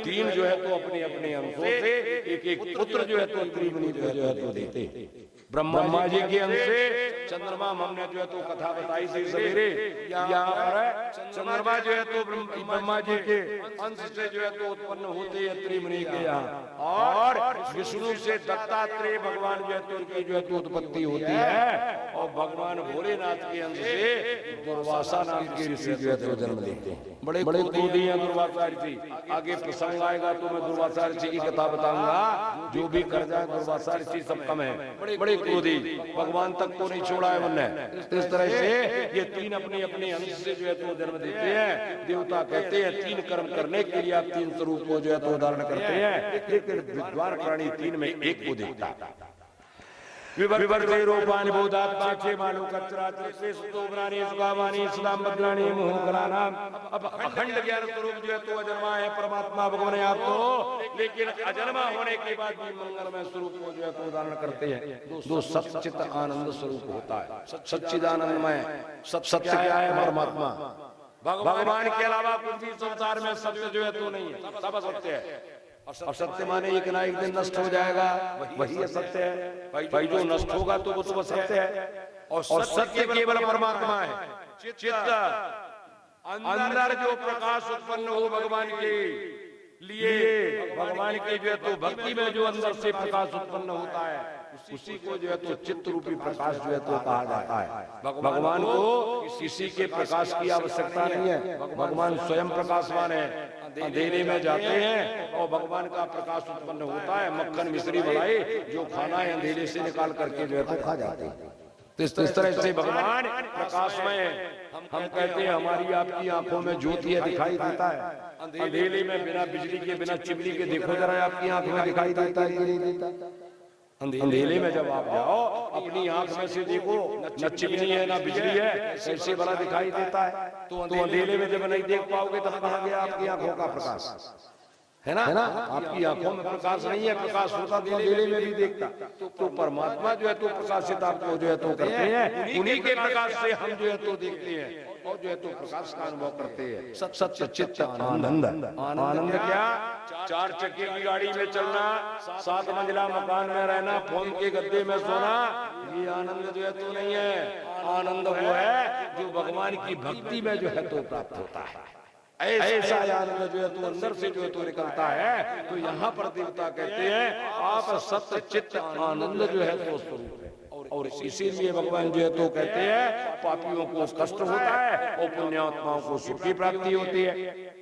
तीन जो है तो अपने अपने अंशों से एक एक पुत्र जो है तो त्रिमुनि जो है तो देते। ब्रह्मा जी के अंश से चंद्रमा हमने जो है तो कथा बताई थी सवेरे। यहाँ पर चंद्रमा जो है तो ब्रह्मा जी के अंश से जो है तो उत्पन्न होते हैं त्रिमुनि के यहाँ, और विष्णु से दत्तात्रेय भगवान जो है तो उनकी जो है तो उत्पत्ति होती है और भगवान भोलेनाथ के अंश से दुर्वासा नाम के ऋषि जो है तो जन्म लेते हैं। बड़े बड़े क्रोधी हैं दुर्वासा ऋषि। आगे प्रसंग आएगा तो मैं दुर्वासा ऋषि की कथा बताऊंगा। जो भी कर जाए दुर्वासा ऋषि सब कम है, बड़े क्रोधी, भगवान तक को नहीं छोड़ा है उन्होंने। इस तरह से ये तीन अपने अपने अंश से जो है तो जन्म देते हैं। देवता कहते हैं तीन कर्म करने के लिए आप तीन स्वरूप को जो है तो धारण करते हैं, लेकिन विद्वान प्राणी तीन में एक को देखता है। विवर्ते रूपानि बोधात्मा छे मालू कचराचर से स्तोभरानि सुगावानि सदाम भद्राणि मोहकलानाम। अब अखंड ज्ञान स्वरूप जो है तो अजन्मा है परमात्मा भगवान आप तो, लेकिन अजन्मा होने के बाद भी मंगलमय स्वरूप को जो है तो धारण करते हैं। दो सच्चित आनंद स्वरूप होता है, सच्चिदानंदमय। सत्य क्या है? परमात्मा। भगवान के अलावा कुछ भी संसार में सत्य जो है तो नहीं है, सब असत्य है। और सत्य माने एक ना एक दिन नष्ट हो जाएगा, वही असत्य है। भाई जो नष्ट होगा तो वो तो असत्य है। और सत्य केवल परमात्मा है। चित्त अंदर जो प्रकाश उत्पन्न हो भगवान के लिए, भगवान की जो है तो भक्ति में जो अंदर से प्रकाश उत्पन्न होता है, उसी को जो है तो चित्त रूपी प्रकाश जो है तो कहा जाता है। भगवान को किसी के प्रकाश की आवश्यकता नहीं है, भगवान स्वयं प्रकाशवान है। अंधेरे में जाते हैं और भगवान का प्रकाश उत्पन्न होता है। मक्खन मिश्री बनाए जो खाना है अंधेरे से निकाल करके जो है तो खा जाते हैं। तो इस तरह से भगवान प्रकाशमय है। हम कहते हैं हमारी आपकी आंखों में ज्योति है, दिखाई देता है। अंधेरे में बिना बिजली के बिना चिमनी के देखो जरा, आपकी आंख में दिखाई देता है कि नहीं देता? अंधेरे में जब आप जाओ अपनी आंख में से देखो, न चिमनी है न बिजली है, कैसे बड़ा दिखाई देता है। तो अंधेरे में जब नहीं देख पाओगे तब कहाँ गया आपकी आंखों का प्रकाश, है ना? आपकी आंखों में प्रकाश नहीं है, प्रकाश होता तो अंधेरे में भी देखता। तो परमात्मा जो है तो प्रकाशित आपको जो है तो करते हैं, उन्हीं के प्रकाश से हम जो है तो देखते हैं और जो है तो प्रकाश का अनुभव करते हैं। सत्य चित्त आनंद। आनंद क्या? 4 चक्के की गाड़ी में चलना, 7 मंजिला मकान में रहना, फोन के गद्दे में सोना, ये आनंद जो है तो नहीं है। आनंद वो है जो भगवान की भक्ति में जो है तो प्राप्त होता है। ऐसा आनंद जो है तो अंदर से जो है तो निकलता है। तो यहाँ पर देवता कहते हैं आप सत्य चित्त आनंद जो है तो स्वरूप है। और इसीलिए भगवान जो है तो कहते हैं पापियों को कष्ट होता है और पुण्यात्माओं को सुख की प्राप्ति होती है।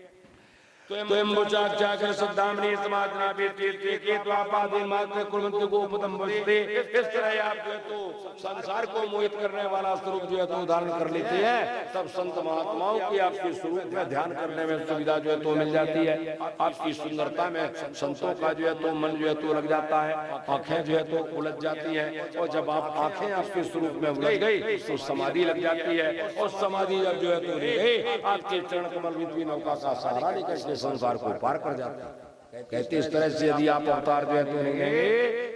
तो जाकर सद्दामनी समाजना के तो आपादे मात्र कुलंत गोपतम बसते। इस तरह आप जो है तो संसार को मोहित करने वाला स्वरूप जो है तो धारण कर लेते हैं। तब संत महात्माओं की आपके स्वरूप में ध्यान करने में सुविधा जो है तो मिल जाती है। आपकी सुंदरता में संतों का जो है तो मन जो है तो लग जाता है, आंखें जो है तो उलझ जाती है। और जब आप आंखें आपके स्वरूप में उलझ गई तो समाधि लग जाती है। और समाधि जब जो है तो गई, आपके चरण कमल विद्वी नौका का सहारा लेकर संसार को पार कर जाता है। कहते इस तरह से यदि आप अवतार जो है तो नहीं लेंगे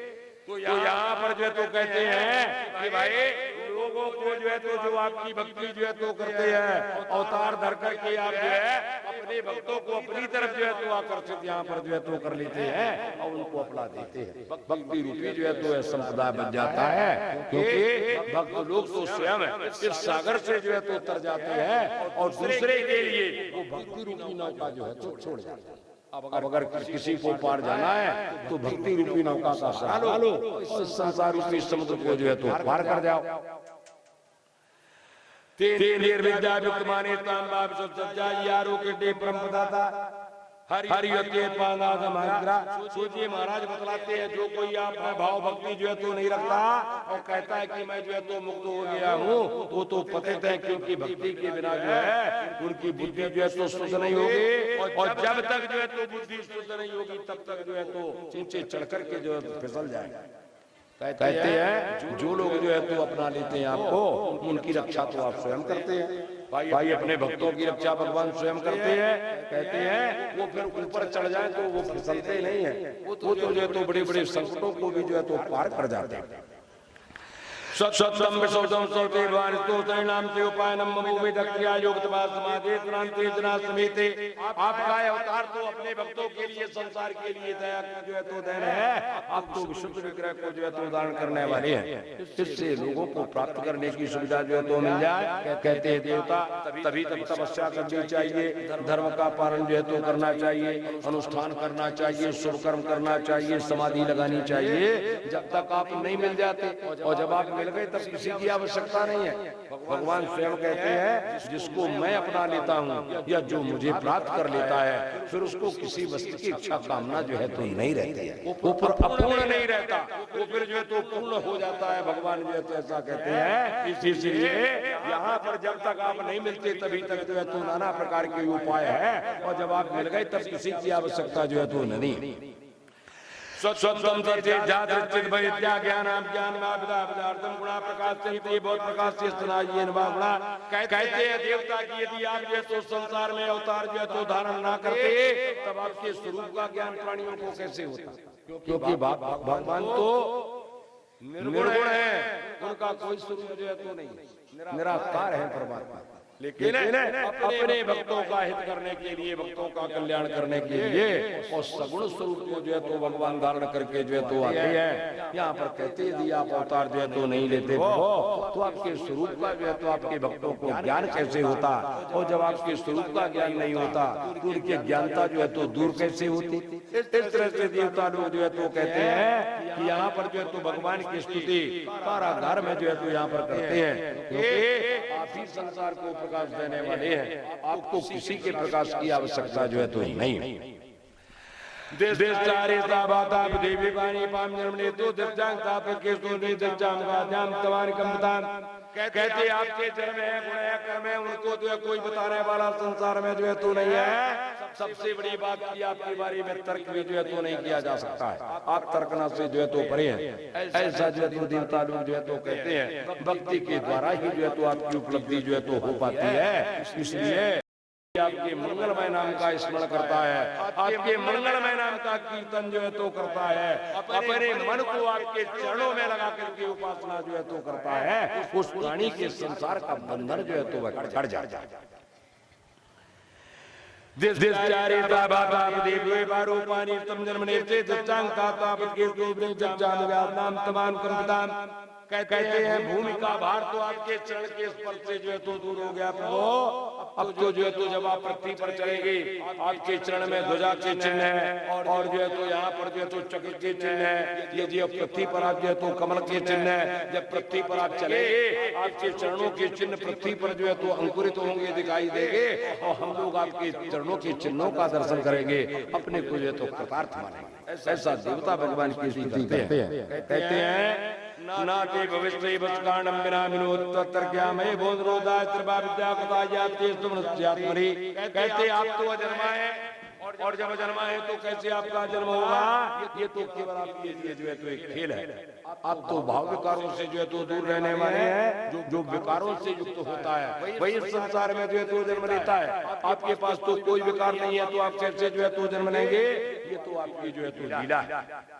तो यहाँ पर जो है तो कहते हैं कि भाई लोगों को जो है तो जो आपकी भक्ति जो है तो करते हैं, अवतार धर करके आप जो है अपने भक्तों को अपनी तरफ जो है तो आकर्षित यहाँ पर जो है तो कर लेते हैं और उनको अपना देते हैं। भक्ति रूपी जो है तो संप्रदाय बन जाता है, क्योंकि भक्त लोग तो स्वयं इस सागर से जो है तो उतर जाते हैं और दूसरे के लिए वो भक्ति रूपी नौका जो है तो छोड़ जाते हैं। अब अगर किसी को पार जाना है तो भक्ति रूपी नौका का सहारा लो और संसार रूपी समुद्र को जो है तो पार कर जाओ। तेर विद्या युक्त माने ताम बाप सब सच्चा यारो के दे परम पदाता हरियते पानाद महाग्रा। सोचिए महाराज बतलाते हैं जो कोई आप भाव भक्ति जो है तो नहीं रखता और कहता है कि मैं जो है तो मुक्त हो गया हूँ, वो तो पतित है, क्योंकि भक्ति के बिना जो है उनकी बुद्धि जो है तो शुद्ध नहीं होगी। और जब तक जो है तो बुद्धि शुद्ध नहीं होगी तब तक जो है तो ऊंचे चढ़ करके जो है फिसल जाएगा। कहते हैं जो लोग जो है तो अपना लेते हैं आपको, उनकी रक्षा तो आप स्वयं करते हैं। भाई अपने भक्तों की रक्षा भगवान स्वयं करते हैं। कहते हैं वो फिर ऊपर चढ़ जाए तो वो फिसलते नहीं है, वो तो जो है तो बड़े बड़े संकटों को भी जो है तो पार कर जाते हैं। सत्सम विशोधम सौते भगवान स्तोत्र नाम से उपायनम ममोमे दक्रिया योगतवा समाधि त्रांते जना समेते। आपका अवतार तो अपने भक्तों के लिए, संसार के लिए दया जो है तो देन है। आप तो विशुद्ध विग्रह को जो है तो दान करने वाले हैं। इससे लोगों को प्राप्त करने की सुविधा जो है तो मिल जाए। कहते हैं देवता तभी तक तपस्या करनी चाहिए, धर्म का पालन जो है तो करना चाहिए, अनुष्ठान करना चाहिए, शुभ कर्म करना चाहिए, समाधि लगानी चाहिए। जब तक आप नहीं मिल जाते और जब आप मिल गए तब किसी की आवश्यकता नहीं है। भगवान स्वयं कहते हैं जिसको मैं अपना लेता हूँ या जो मुझे प्राप्त कर लेता है, फिर उसको किसी वस्तु की इच्छा कामना जो है तो नहीं रहती है, वो अपूर्ण नहीं रहता, वो फिर जो है तो पूर्ण हो जाता है। भगवान जो है तो ऐसा कहते हैं। इसीलिए यहाँ पर जब तक आप नहीं मिलते तभी तक जो है तो नाना प्रकार के उपाय है, और जब आप मिल गए तब किसी की आवश्यकता जो है तो नहीं। स्वतंत्र जात चित विद्या ज्ञानाम ज्ञान पदार्थम गुणा प्रकाशयन्ति बहुत प्रकाश्य स्तनायेन गुणा। कहते हैं देवता की यदि आप जो है तो संसार में अवतार जो है तो धारण ना करते तब आपके स्वरूप का ज्ञान प्राणियों को कैसे होता, क्योंकि भगवान तो निर्गुण है, उनका कोई स्वरूप जो है तो नहीं, निराकार है परमात्मा। लेकिन अपने भक्तों का हित करने के लिए, भक्तों का कल्याण करने के लिए और सगुण स्वरूप को जो है तो भगवान धारण करके जो है तो आते हैं। यहाँ पर कहते यदि आप अवतार जो है तो नहीं लेते हो तो आपके स्वरूप का जो है तो आपके भक्तों को ज्ञान कैसे होता, और जब आपके स्वरूप का ज्ञान नहीं होता तो उनकी ज्ञानता जो है तो दूर कैसे होती। इस तरह से देवता लोग जो है तो कहते हैं कि यहाँ पर जो है तो भगवान की स्तुति कारागार में जो है तो यहाँ पर करते हैं, क्योंकि आप ही संसार को प्रकाश देने वाले हैं, आपको किसी के प्रकाश की आवश्यकता जो है तो नहीं। देश चारे साबाता देवी वाणी पाम निर्मले तो दिव्यांग ताप के सोने दिव्यांग वाद्याम तवान कमतान। कहते आपके जन्म है, गुण है, कर्म है, उनको जो है कोई बताने वाला संसार में जो है तो नहीं है। सबसे बड़ी बात की आपके बारे में तर्क भी जो है तो नहीं किया जा सकता है, आप तर्कना से जो है तो परे हैं। ऐसा जो है तो देवता लोग जो है तो कहते हैं भक्ति के द्वारा ही जो है तो आपकी उपलब्धि जो है तो हो पाती है। इसलिए आपके मंगलमय नाम का स्मरण करता है, आपके मंगलमय नाम का कीर्तन जो है तो करता है, अपने मन को आपके चरणों में लगा करके उपासना जो है तो करता है, उस प्राणी के संसार का बंधन जो है तो वह कट जाता है। जिस चारे ताबाताप देवे बारो पानी तम जन्मने से दिव्यांग ताताप के सोबरे दिव्यांग व्यानाम तमान कंपितान। कहते हैं भूमि का भार तो आपके चरण के स्पर्श से जो है तो दूर हो गया प्रभु। अब तो जो है तो जब आप पृथ्वी पर चलेंगे आपके चरण में ध्वजा के चिन्ह है, और जो है तो यहाँ पर जो है तो चक्र के चिन्ह है। ये जो पृथ्वी पर आप जो है तो कमल के चिन्ह है। जब पृथ्वी पर आप चलेंगे आपके चरणों के चिन्ह पृथ्वी पर जो है तो अंकुरित होंगे, दिखाई देंगे, और हम लोग आपके चरणों के चिन्हों का दर्शन करेंगे, अपने को जो है तो कृतार्थ मानेंगे। ऐसा देवता भगवान की स्तुति करते हैं। कहते हैं नाते भविष्य बसकांडम बिना विनोदर्ज्ञामय बोधरोदाय त्रिभा विद्या कथायाते सुमनस्यात्मरि। कहते आप तो अजन्मा है, और जब अजन्मा है तो कैसे आपका जन्म होगा, ये तो केवल आपके लिए जो है तो एक खेल है। आप तो भाव विकारों से जो है तो दूर रहने वाले हैं, जो विकारों से युक्त होता है वही इस संसार में जो है तो जन्म लेता है। आपके पास तो कोई विकार नहीं है, तो आप कैसे जो है तो जन्म लेंगे, ये तो आपकी जो है तो लीला है।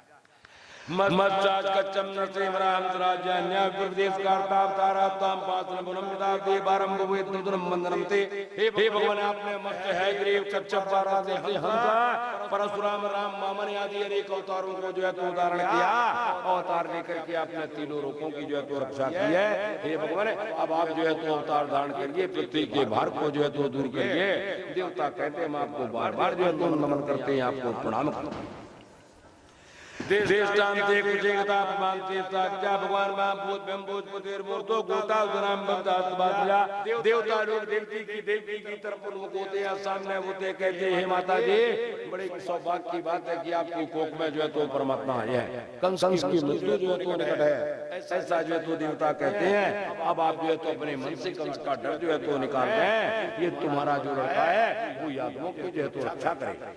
मस्ताज कच्चम नरसिंह रामराज्यान्या प्रदेश कार्तावताराताम पात्रम बुनमिता दे बारंभ वे दुदनम मंदनम ते। हे भगवान आपने मस्त है ग्रीव कच्चप बाराते हंसा परशुराम राम मामन आदि अनेक अवतारों को जो है तो उदाहरण किया, अवतार लेकर के आपने तीनों रूपों की जो है तो रक्षा की है। हे भगवान अब आप जो है तो अवतार धारण करिए, पृथ्वी के भार को जो है तो दूर करिए। देवता कहते हैं हम आपको बार बार जो है तो नमन करते हैं, आपको प्रणाम करते हैं। देश जानते कुछ एकता मानते साक्षा भगवान महाभूत ब्रह्मभूत पुतिर मूर्तो गोता उदराम बंदास बादला। देवता लोग देवती की तरफ उन्मुख होते हैं, सामने होते कहते हैं माता जी बड़े सौभाग्य की बात है कि आपकी कोख में जो है तो परमात्मा आया है, कंस की मृत्यु जो है तो निकट है। ऐसा जो है तो देवता कहते हैं अब आप जो है तो अपने मन से कंस का डर जो है तो निकाल रहे हैं। ये तुम्हारा जो लड़का है वो यादवों की जो है तो रक्षा करेगा।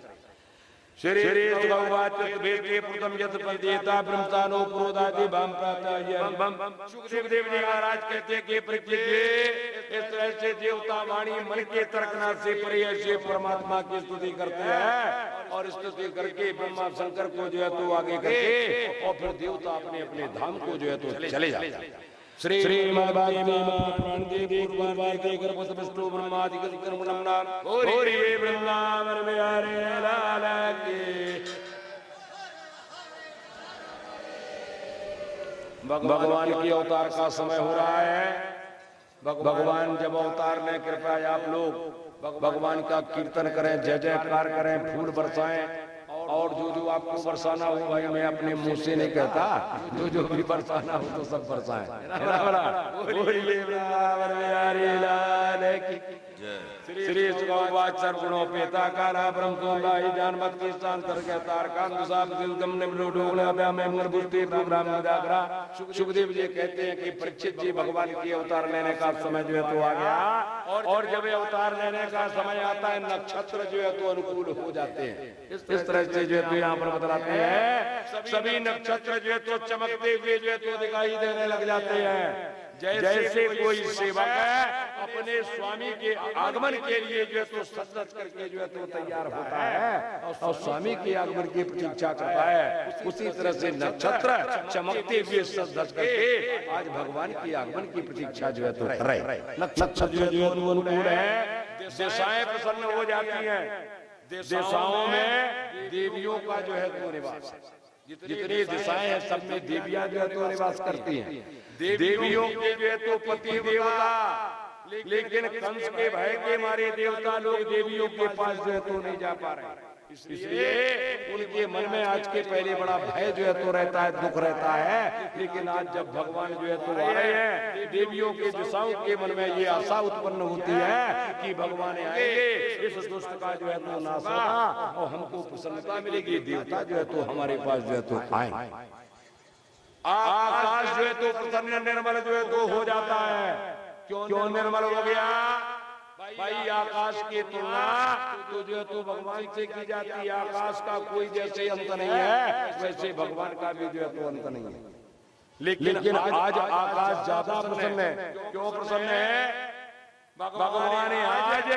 श्री भगवान वेदे प्रथम यत पदेता ब्रह्मस्थानो प्रोदाति भाम प्रातः। सुखदेव जी महाराज कहते हैं कि परीक्षित जी इस तरह से देवता वाणी मन के तर्कना से परे ऐसे परमात्मा की स्तुति करते हैं, और स्तुति करके ब्रह्मा शंकर को जो है तो आगे करके और फिर देवता अपने अपने धाम को जो है तो चले जाते हैं। श्री महाभागे प्राण दे पूर्वार दे गर्भवत विष्णु ब्रह्मादि कर्मणम नाम गौरी वृंदावन बिहारी लाल की। भगवान की अवतार का समय हो रहा है। भगवान जब अवतार में कृपया आप लोग भगवान का कीर्तन करें, जय जयकार करें, फूल बरसाएं, और जो आपको बरसाना हो भाई मैं अपने मुंह से नहीं कहता, जो भी बरसाना हो तो सब बरसाएं। श्री सुगवाच सर्वगुणोपेता काला ब्रह्म सोमवाही जानमत की शांतर के तारकांत साब दिलगम ने ब्लोडोगण अभ्या में मूलभूति प्रोग्राम जागरा। सुखदेव जी कहते हैं कि परीक्षित जी भगवान की अवतार लेने का समय जो है तो आ गया, और जब अवतार लेने का समय आता है नक्षत्र जो है तो अनुकूल हो जाते हैं। इस तरह से जो है तो यहाँ पर बतलाते हैं सभी नक्षत्र जो है तो चमकते हुए जो है तो दिखाई देने लग जाते हैं। जैसे कोई सेवक है अपने स्वामी के आगमन के लिए जो है तो सज करके जो है तो तैयार होता है और स्वामी के आगमन की प्रतीक्षा करता है, उसी तरह से नक्षत्र चमकते हुए सज करके आज भगवान के आगमन की प्रतीक्षा जो है तो कर रहे। नक्षत्र जो है अनुकूल है, दिशाएं प्रसन्न हो जाती हैं, दिशाओं में देवियों का जो है तो निवास है। जितनी दिशाएं हैं सब में देवियां जो है तो निवास करती हैं। देवियों के जो है तो पति देवता, लेकिन कंस के भय के मारे देवता लोग देवियों के पास जो है तो नहीं जा पा रहे, इसलिए उनके मन में आज के पहले बड़ा भय जो है तो रहता है, दुख रहता है। लेकिन आज जब भगवान जो है तो आ रहे हैं, देवियों के दिशाओं के मन में ये आशा उत्पन्न होती है कि भगवान आएंगे, इस दुष्ट का जो है तो नाश होगा और हमको प्रसन्नता मिलेगी, देवता जो है तो हमारे पास जो है तो आएंगे। आकाश जो है तो प्रसन्न निर्मल जो है तो हो जाता है। क्यों निर्मल हो गया भाई? आकाश की तुलना तो जो है तो भगवान से की जाती है। आकाश का कोई जैसे अंत नहीं है, वैसे भगवान का भी जो है तो अंत नहीं है। लेकिन आज आकाश ज्यादा प्रसन्न है। क्यों प्रसन्न है? भगवान आज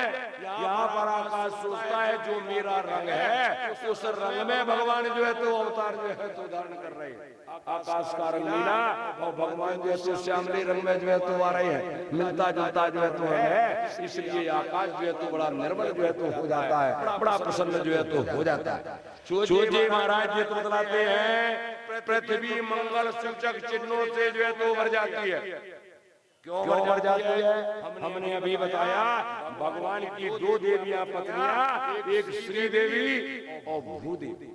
यहाँ पर आकाश सोचता है जो मेरा रंग है, उस रंग में भगवान जो है तो अवतार जो है तो धारण कर रहे हैं। आकाश का रंग नीला और भगवान जो है तो श्यामली रंग में जो है तो आ रहे हैं, मिलता जुलता जो है तो है। इसलिए आकाश जो है तो बड़ा निर्मल जो है तो हो जाता है, बड़ा प्रसन्न जो है तो हो जाता है। सोचिए महाराज जी तो बतलाते हैं पृथ्वी मंगल सूचक चिन्हों से जो है तो भर जाती है। क्यों भर जाती है? हमने अभी बताया भगवान की दो देवियां पत्नियां, एक श्री देवी और भूदेवी।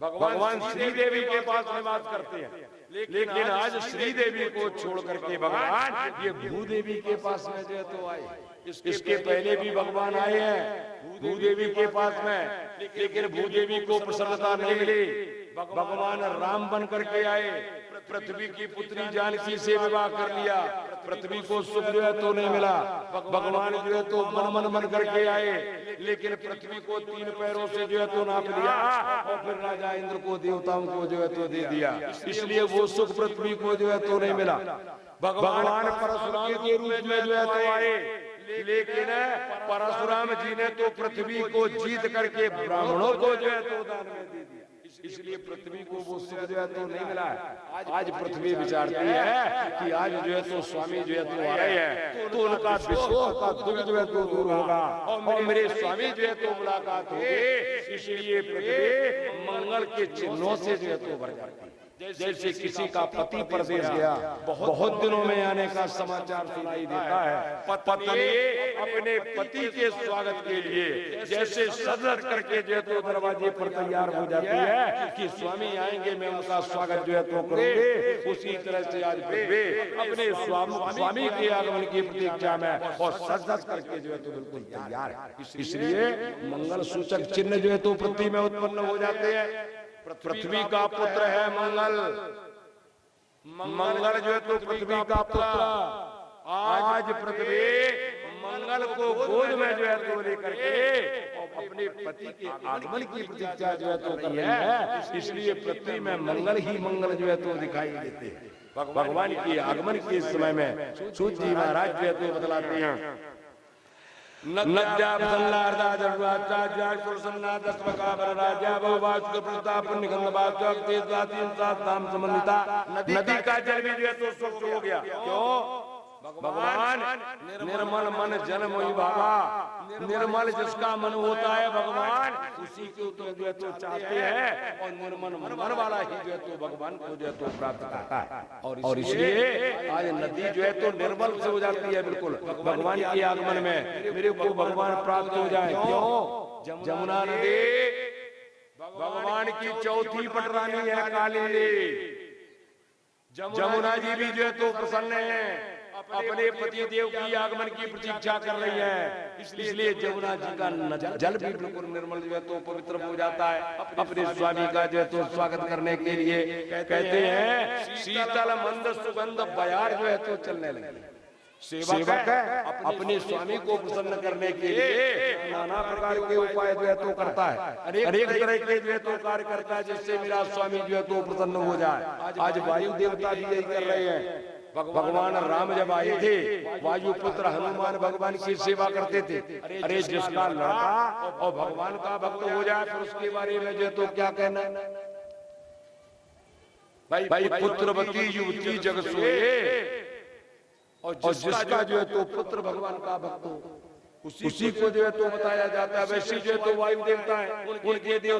भगवान श्री देवी के पास निवास करते हैं, लेकिन आज श्री देवी को छोड़ करके भगवान ये भूदेवी के पास में जो है तो आए। इसके पहले भी भगवान आए हैं भूदेवी के पास में, लेकिन भूदेवी को प्रसन्नता नहीं मिली। भगवान राम बन करके आए, पृथ्वी की पुत्री जानकी से विवाह कर लिया, पृथ्वी को सुख जो है तो नहीं मिला। भगवान जो है तो मन बन करके आए, लेकिन पृथ्वी को 3 पैरों से जो है तो नाप लिया और फिर राजा इंद्र को देवताओं को जो है तो दे दिया। इसलिए वो सुख पृथ्वी को जो है तो नहीं मिला। भगवान परशुराम के रूप में जो है तो आए, लेकिन परशुराम जी ने तो पृथ्वी को जीत करके ब्राह्मणों को जो है तो दान में दे दिया। इसलिए पृथ्वी को वो सुख जो है तो नहीं मिला है। आज पृथ्वी विचारती है कि आज जो है तो स्वामी जो है तो आ रहे हैं, तो उनका विश्व का दुख जो है तो दूर होगा और मेरे स्वामी जो है तो मुलाकात होगी। इसलिए पृथ्वी मंगल के चिन्हों से जो है तो भर जाती है। जैसे किसी का पति परदेश गया, बहुत दिनों में आने का समाचार सुनाई देता है, पत्नी अपने पति के स्वागत के लिए जैसे सजग करके जो है तो दरवाजे पर तैयार हो जाती है कि स्वामी आएंगे, मैं उनका स्वागत जो है तो करूंगी। उसी तरह से आज वे अपने स्वामी के आगमन की प्रतीक्षा में और सजग करके जो है तो बिल्कुल तैयार है। इसलिए मंगल सूचक चिन्ह जो है तो पृथ्वी में उत्पन्न हो जाते हैं। पृथ्वी का पुत्र है मंगल, मंगल जो है तो पृथ्वी का पुत्र। आज पृथ्वी मंगल को गोद में जो है तो लेकर के और अपने पति के आगमन की प्रतीक्षा जो है तो कर रही है। इसलिए पृथ्वी में मंगल ही मंगल जो है तो दिखाई देते हैं। भगवान के आगमन के समय में सूत जी महाराज जो है तो बतलाते हैं, नद्या प्रसन्नार्धा जड़वाचा जाग प्रसन्ना दस्मका बरराजा बहुवाच के प्रताप निगंधवाच तेज जाति सात नाम संबंधिता। नदी का जल भी जो है तो स्वच्छ हो गया। क्यों? भगवान निर्मल मन जन मोहि भावा, निर्मल जिसका मन होता है भगवान उसी को तो जो है तो चाहते हैं और निर्मल मन वाला ही जो है तो भगवान को जो है तो प्राप्त करता है। और इसलिए आज नदी जो है तो निर्मल से हो जाती है बिल्कुल भगवान के आगमन में। मेरे को भगवान प्राप्त हो जाए। क्यों? जमुना नदी भगवान की चौथी पटरानी है काली। जमुना जी भी जो है तो प्रसन्न है, अपने पति देव की आगमन की प्रतीक्षा कर रही है। इसलिए जमुना जी का जल भी बिल्कुल निर्मल जो है तो पवित्र हो जाता है अपने स्वामी का जो है तो स्वागत करने के लिए। कहते हैं शीतल मंद सुगंध बयार जो है तो चलने लगे। सेवक है अपने स्वामी को प्रसन्न करने के लिए नाना प्रकार के उपाय जो है तो करता है, अनेक तरह के जो है तो कार्य करता है जिससे मेरा स्वामी जो है तो प्रसन्न हो जाए। आज वायु देवता भी यही कर रहे हैं। भगवान राम जब आए थे, वायुपुत्र हनुमान भगवान की सेवा करते थे। अरे जिसका लड़का और भगवान का भक्त हो जाए फिर उसके बारे में जो तो क्या कहना। भाई पुत्रवती युवती जग सोए, और जिसका जो है तो पुत्र भगवान का भक्त हो उसी को जो है तो बताया जाता है। वैसे जो है तो वायु देवता है, उनके देवता